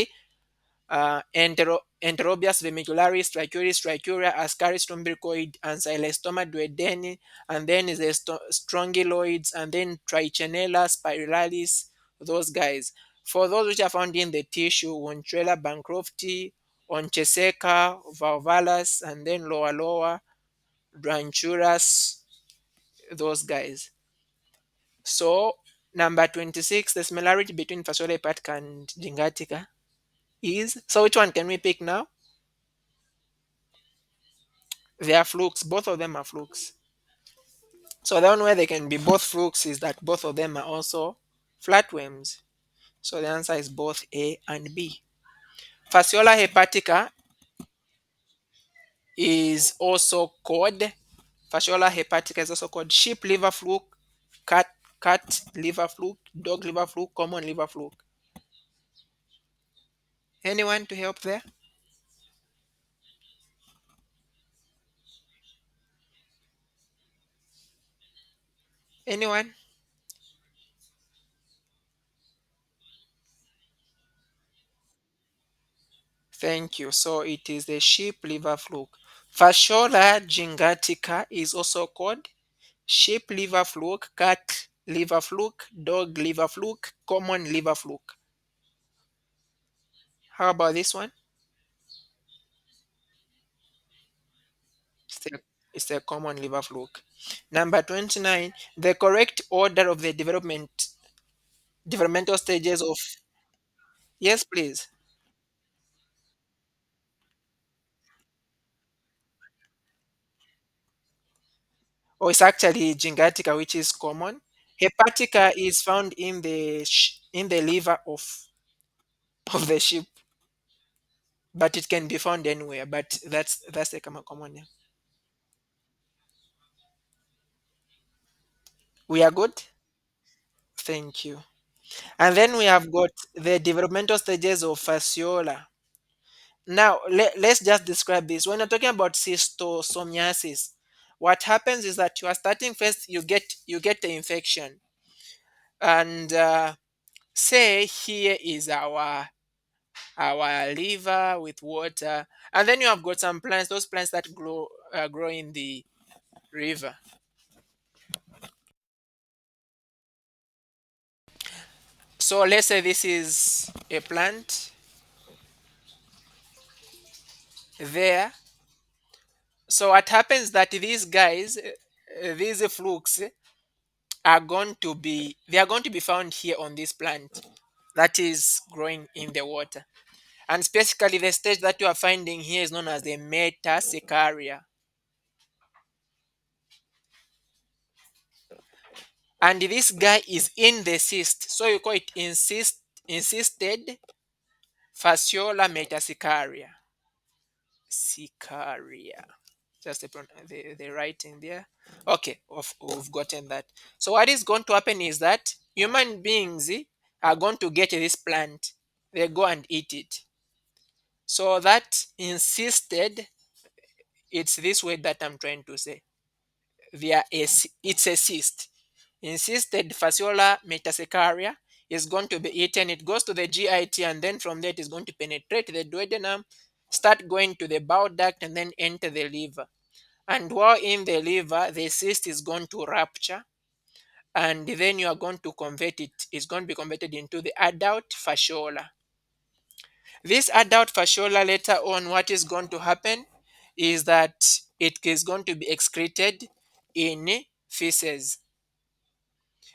Enterobius vermicularis, Trichuris, Trichuria, Ascaris lumbricoid, and Xylostoma duodeni, and then is the strongyloids, and then Trichinella spiralis, those guys. For those which are found in the tissue, Ventrella bancrofti, Onchocerca, Valvulus, and then lower, Branchurus, those guys. So, number 26, the similarity between Fasciola hepatica and Gingivitis is. So, which one can we pick now? They are flukes. Both of them are flukes. So the one where they can be both flukes is that both of them are also flatworms. So the answer is both A and B. Fasciola hepatica is also called Fasciola hepatica is also called sheep liver fluke, cat liver fluke, dog liver fluke, common liver fluke. Anyone to help there? Anyone? Thank you. So it is the sheep liver fluke. Fasciola gingivitica is also called sheep liver fluke, cat liver fluke, dog liver fluke, common liver fluke. How about this one? It's the, it's the common liver fluke. Number 29, the correct order of the developmental stages of. Yes, please. Oh, it's actually gingivitica, which is common. Hepatica is found in in the liver of the sheep, but it can be found anywhere. But that's the common name. We are good. Thank you. And then we have got the developmental stages of fasciola. Now, let's just describe this. When you're talking about cystosomiasis, what happens is that you are starting first, you get the infection, and say here is our liver with water, and then you have got some plants, those plants that grow in the river. So let's say this is a plant there. So what happens that these guys, these flukes they are going to be found here on this plant that is growing in the water. And specifically the stage that you are finding here is known as the metasecaria. And this guy is in the cyst. So you call it insisted fasciola metasecaria. Sicaria. Just the writing there. Okay, we've gotten that. So what is going to happen is that human beings are going to get this plant. They go and eat it. So that insisted, it's this word that I'm trying to say. It's a cyst. Insisted fasciola metasecaria is going to be eaten. It goes to the GIT, and then from there it is going to penetrate the duodenum, start going to the bile duct, and then enter the liver. And while in the liver, the cyst is going to rupture, and then you are going to convert it. It's going to be converted into the adult fasciola. This adult fasciola, later on, what is going to happen is that it is going to be excreted in feces,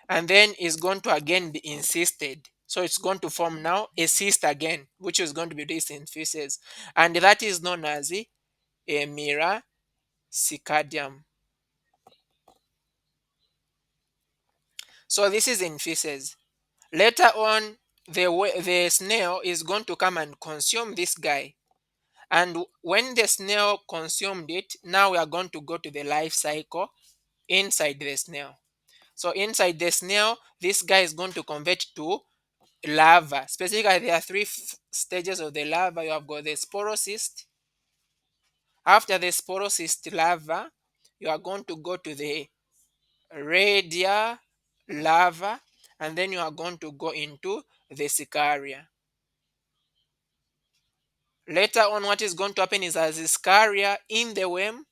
and then is going to again be insisted. So it's going to form now a cyst again, which is going to be released in feces, and that is known as a miracicardium. So this is in feces. Later on, the snail is going to come and consume this guy. And when the snail consumed it, now we are going to go to the life cycle inside the snail. So inside the snail, this guy is going to convert to larva. Specifically, there are three stages of the larva. You have got the sporocyst. After the sporocyst larva, you are going to go to the radia larva, and then you are going to go into the sicaria. Later on, what is going to happen is as the sicaria in the worm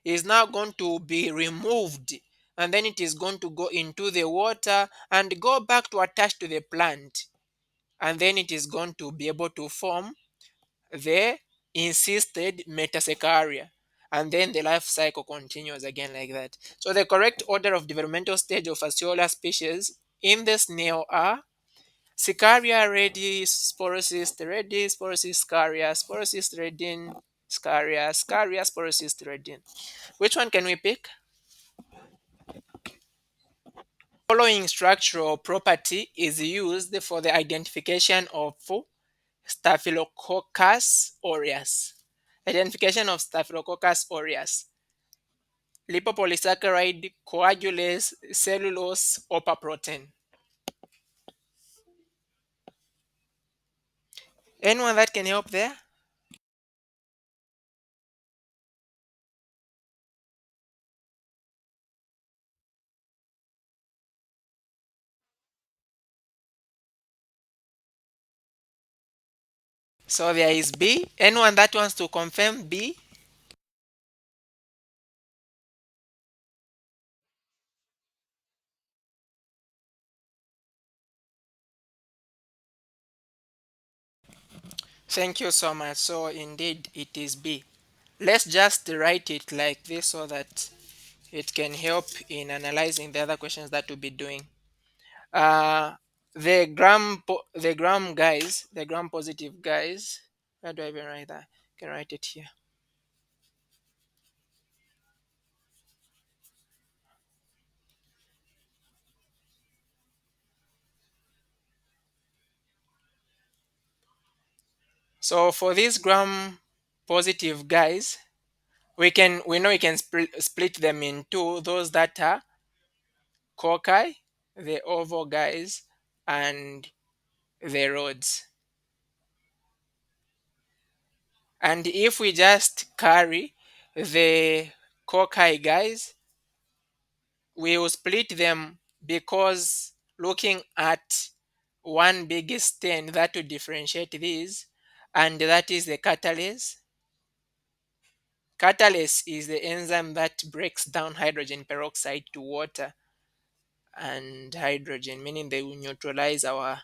is now going to be removed, and then it is going to go into the water and go back to attach to the plant, and then it is going to be able to form the insisted metasecaria, and then the life cycle continues again like that. So the correct order of developmental stage of Fasciola species in the snail are Sicaria ready, Sporocyst ready, Sporocyst scaria, Sporocyst redin, scaria, scaria, Sporocyst redin. Which one can we pick? Following structural property is used for the identification of Staphylococcus aureus. Identification of Staphylococcus aureus. Lipopolysaccharide, coagulase, cellulose, upper protein. Anyone that can help there? So there is B. Anyone that wants to confirm B? Thank you so much. So indeed it is B. Let's just write it like this so that it can help in analyzing the other questions that we'll be doing. Uh, the gram guys, the gram positive guys. Where do I even write that? I can write it here. So for these gram positive guys, we know we can split them into those that are cocci, the oval guys, and the rods. And if we just carry the cocci guys, we will split them because looking at one big stain that will differentiate these, and that is the catalase. Catalase is the enzyme that breaks down hydrogen peroxide to water and hydrogen, meaning they will neutralize our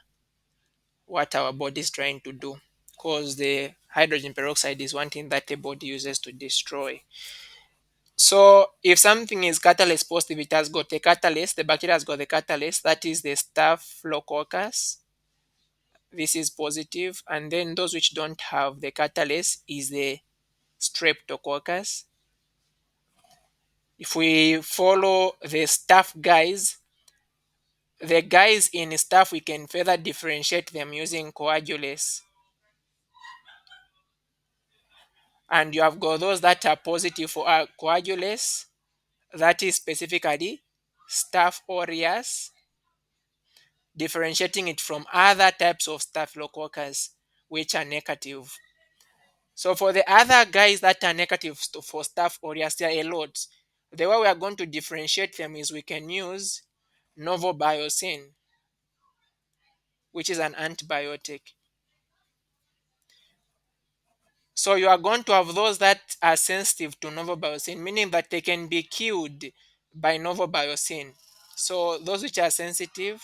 what our body is trying to do, because the hydrogen peroxide is one thing that the body uses to destroy. So if something is catalase positive, it has got a catalase, the bacteria has got the catalase, that is the staphylococcus. This is positive, and then those which don't have the catalase is the streptococcus. If we follow the staph guys, the guys in staph, we can further differentiate them using coagulase. And you have got those that are positive for coagulase, that is specifically staph aureus, differentiating it from other types of staphylococcus which are negative. So for the other guys that are negative for staph aureus, there are a lot. The way we are going to differentiate them is we can use novobiocin, which is an antibiotic. So you are going to have those that are sensitive to novobiocin, meaning that they can be killed by novobiocin. So those which are sensitive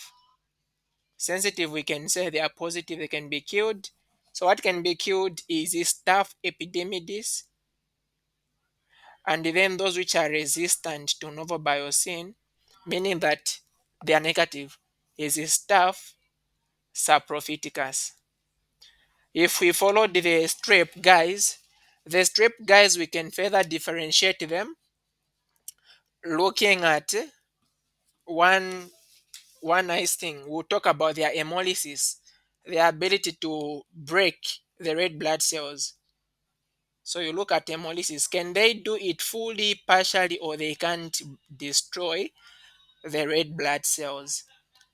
we can say they are positive, they can be killed. So what can be killed is the staph epidermidis, and then those which are resistant to novel biocin, meaning that they are negative, is the staph saprophyticus. If we followed the strep guys, the strep guys, we can further differentiate them looking at one one nice thing. We'll talk about their hemolysis, their ability to break the red blood cells. So you look at hemolysis, can they do it fully, partially, or they can't destroy the red blood cells?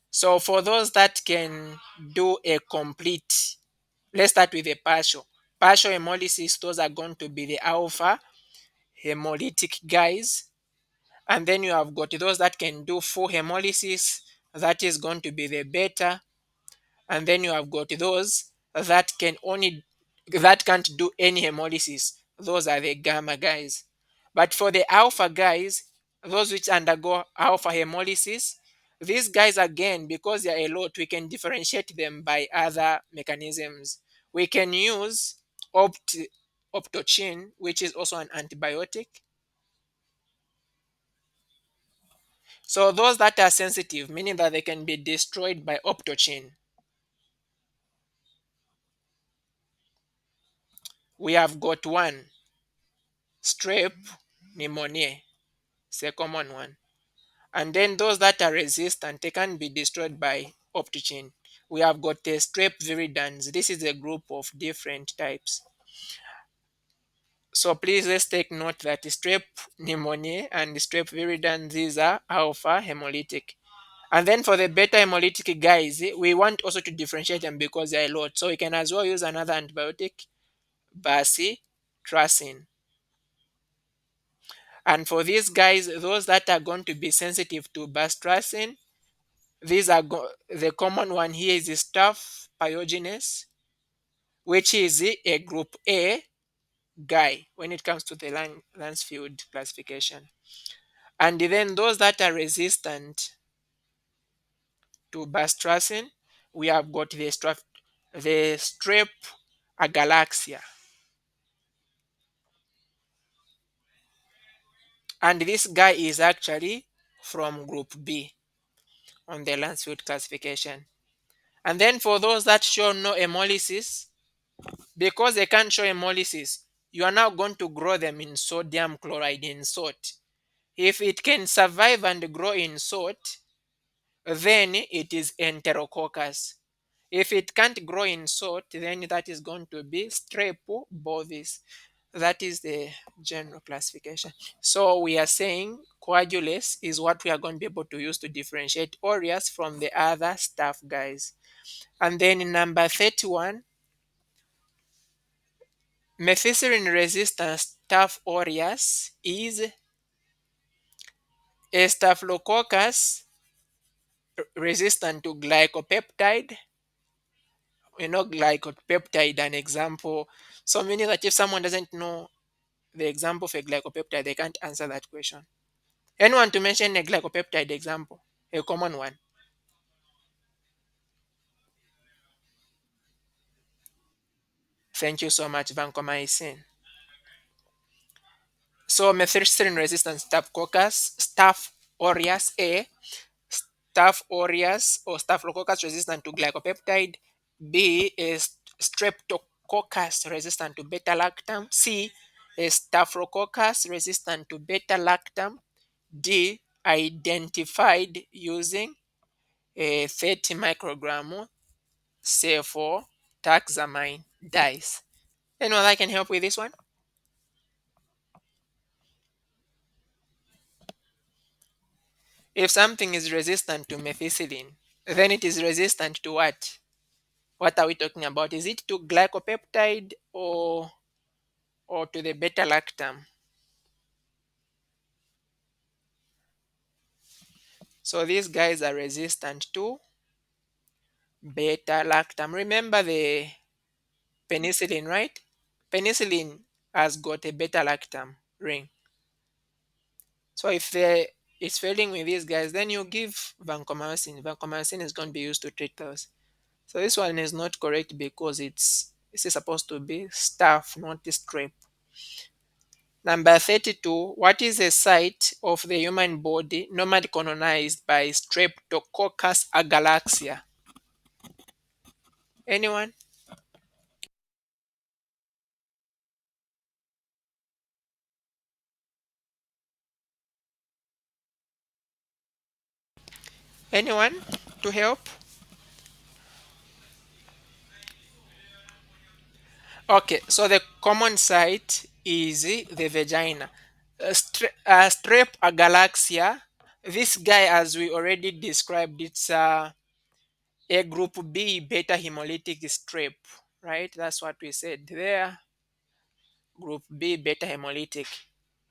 So for those that can do a complete, let's start with a partial. Partial hemolysis, those are going to be the alpha hemolytic guys. And then you have got those that can do full hemolysis, that is going to be the beta. And then you have got those that can't do any hemolysis, those are the gamma guys. But for the alpha guys, those which undergo alpha hemolysis, these guys again, because they are a lot, we can differentiate them by other mechanisms. We can use optochin, which is also an antibiotic. So those that are sensitive, meaning that they can be destroyed by optochin. We have got one, strep pneumoniae, it's a common one. And then those that are resistant, they can be destroyed by optochin. We have got the strep viridans. This is a group of different types. So please let's take note that strep pneumoniae and strep viridans, these are alpha hemolytic. And then for the beta hemolytic guys, we want also to differentiate them because they are a lot. So we can as well use another antibiotic, bacitracin. And for these guys, those that are going to be sensitive to bacitracin, the common one here is the staph pyogenes, which is a group A guy when it comes to the Lansfield classification. And then those that are resistant to bacitracin, we have got the strep agalaxia. And this guy is actually from group B on the Lansfield classification. And then for those that show no hemolysis, because they can't show hemolysis, you are now going to grow them in sodium chloride in salt. If it can survive and grow in salt, then it is enterococcus. If it can't grow in salt, then that is going to be strep bovis. That is the general classification. So we are saying coagulase is what we are going to be able to use to differentiate aureus from the other staph guys. And then in number 31, methicillin resistant staph aureus is a staphylococcus resistant to glycopeptide. Glycopeptide, an example. So meaning that if someone doesn't know the example of a glycopeptide, they can't answer that question. Anyone to mention a glycopeptide example, a common one? Thank you so much, vancomycin. So methicillin resistant staph aureus A, staph aureus or staphylococcus resistant to glycopeptide. B is streptococcus resistant to beta lactam. C is staphylococcus resistant to beta lactam. D identified using a 30 microgram cefotaxamine dyes. Anyone that can help with this one? If something is resistant to methicillin, then it is resistant to what? What are we talking about? Is it to glycopeptide or to the beta lactam? So these guys are resistant to beta lactam. Remember the penicillin, right? Penicillin has got a beta lactam ring. So if it's failing with these guys, then you give vancomycin. Vancomycin is going to be used to treat those. So this one is not correct because This is supposed to be staph, not strep. Number 32, what is the site of the human body normally colonized by Streptococcus agalactia? Anyone? Anyone to help? Okay, so the common site is the vagina. Strep agalaxia, this guy, as we already described, it's a group B beta hemolytic strep, right? That's what we said there. Group B beta hemolytic,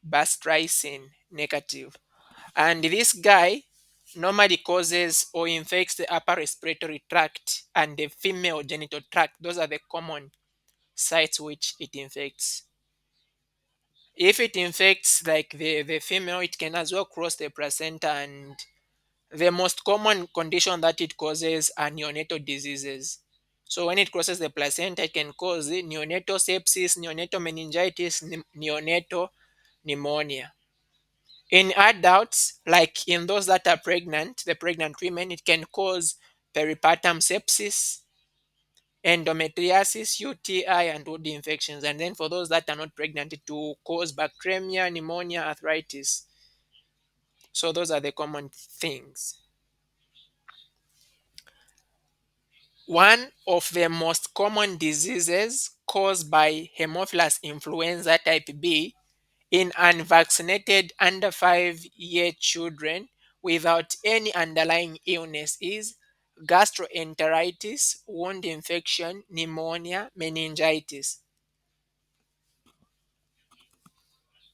bastricin negative. And this guy normally causes or infects the upper respiratory tract and the female genital tract. Those are the common sites which it infects. If it infects like the female, it can as well cross the placenta, and the most common condition that it causes are neonatal diseases. So when it crosses the placenta, it can cause neonatal sepsis, neonatal meningitis, neonatal pneumonia. In adults, like in those that are pregnant, the pregnant women, it can cause peripartum sepsis, endometriosis, UTI, and wound infections. And then for those that are not pregnant, it will cause bacteremia, pneumonia, arthritis. So those are the common things. One of the most common diseases caused by Haemophilus influenza type B in unvaccinated under 5-year children without any underlying illness is gastroenteritis, wound infection, pneumonia, meningitis.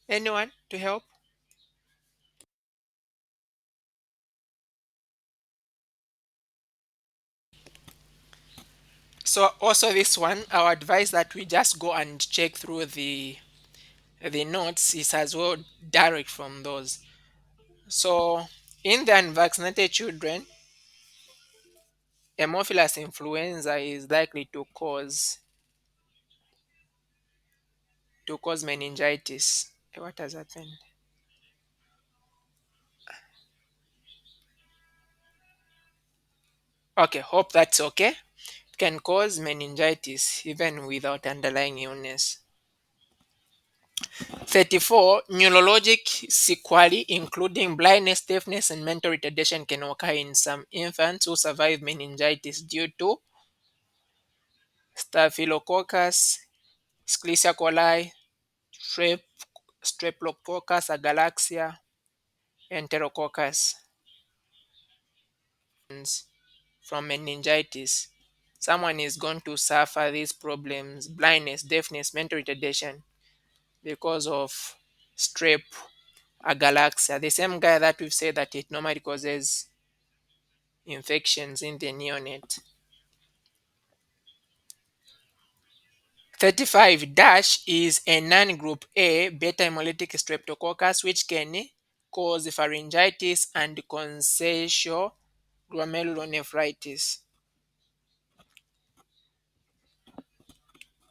Anyone to help? So also this one, our advice that we just go and check through the notes is as well direct from those. So in the unvaccinated children, Haemophilus influenza is likely to cause meningitis. What has happened? Okay, hope that's okay. It can cause meningitis even without underlying illness. 34, neurologic sequelae, including blindness, deafness, and mental retardation, can occur in some infants who survive meningitis due to Staphylococcus, Escherichia coli, strep, Streptococcus agalactia, Enterococcus from meningitis. Someone is going to suffer these problems, blindness, deafness, mental retardation, because of strep agalaxia, the same guy that we've said that it normally causes infections in the neonate. 35 dash is a non-group A beta hemolytic streptococcus which can cause pharyngitis and consensual glomerulonephritis.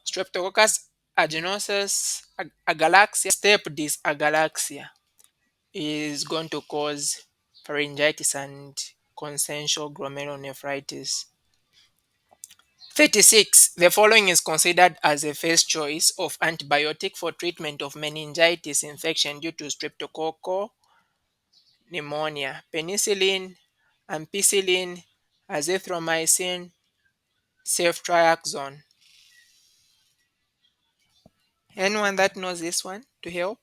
Streptococcus agenesis agalaxia step dysagalaxia is going to cause pharyngitis and consensual glomerulonephritis. 36. The following is considered as a first choice of antibiotic for treatment of meningitis infection due to streptococcal pneumonia: penicillin, ampicillin, azithromycin, ceftriaxone. Anyone that knows this one to help?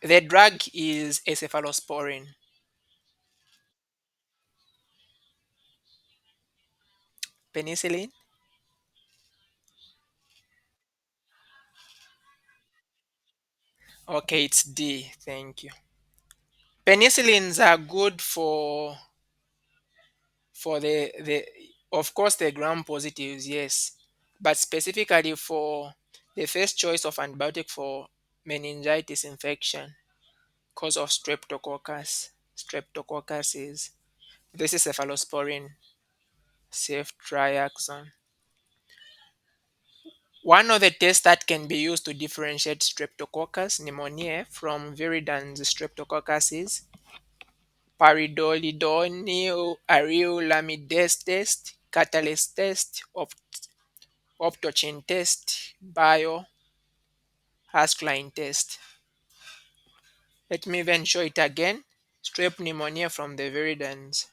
The drug is a cephalosporin. Penicillin? Okay, it's D. Thank you. Penicillins are good for the of course the gram positives, yes, but specifically for the first choice of antibiotic for meningitis infection cause of streptococcus. Streptococcus is this is cephalosporin. safe triaxon. One of the tests that can be used to differentiate Streptococcus pneumoniae from viridans Streptococcus is paridolidinoareolamidase test, catalase test, optochin test, biohascline test. Let me even show it again. Strep pneumonia from the viridans.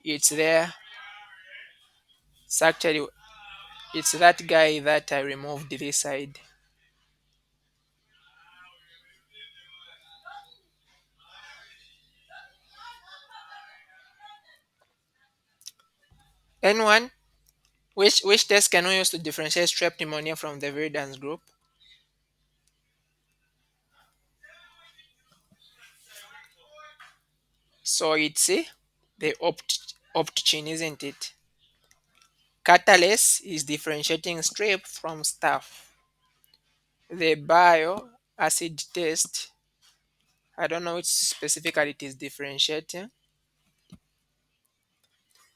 It's there. It's actually it's that guy that I removed this side. Anyone? Which test can we use to differentiate strep pneumonia from the viridans group? So it's the optchin, isn't it? Catalase is differentiating strep from staph. The bio acid test, I don't know which specifically it is differentiating.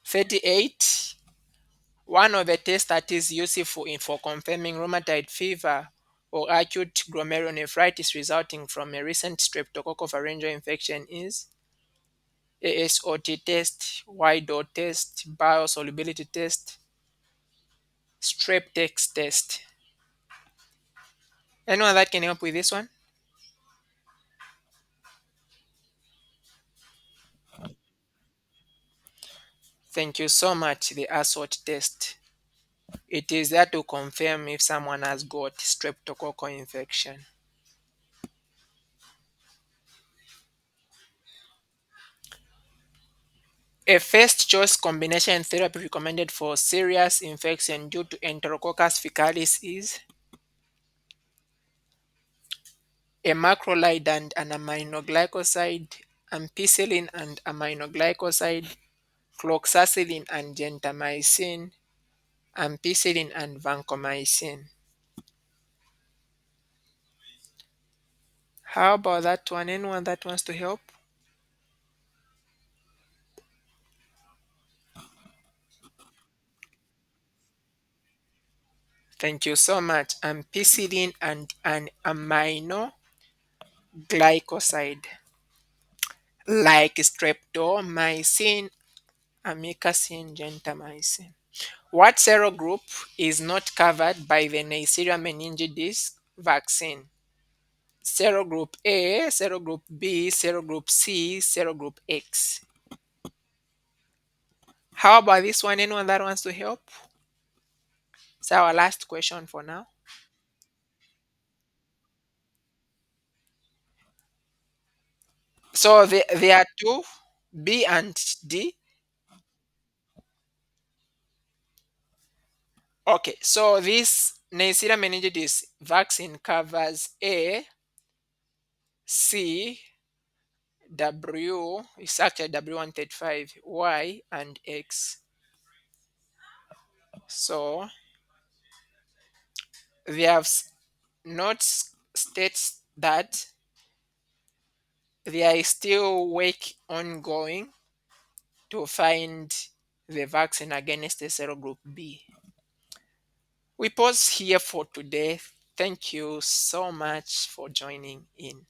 38. One of the tests that is useful for confirming rheumatoid fever or acute glomerulonephritis resulting from a recent streptococcal pharyngeal infection is ASOT test, Y-dot test, biosolubility test, strep test. Anyone that can help with this one? Thank you so much. The ASOT test. It is there to confirm if someone has got streptococcal infection. A first choice combination therapy recommended for serious infection due to Enterococcus faecalis is a macrolide and an aminoglycoside, ampicillin and aminoglycoside, cloxacillin and gentamicin, ampicillin and vancomycin. How about that one? Anyone that wants to help? Thank you so much. Ampicillin and an aminoglycoside like streptomycin, amikacin, gentamicin. What serogroup is not covered by the Neisseria meningidis vaccine? Serogroup A, serogroup B, serogroup C, serogroup X. How about this one? Anyone that wants to help? It's our last question for now. So there are two, B and D. Okay, so this Neisseria meningitis vaccine covers A, C, W, it's actually W135, Y, and X. So they have not states that there is still work ongoing to find the vaccine against the serogroup B. We pause here for today. Thank you so much for joining in.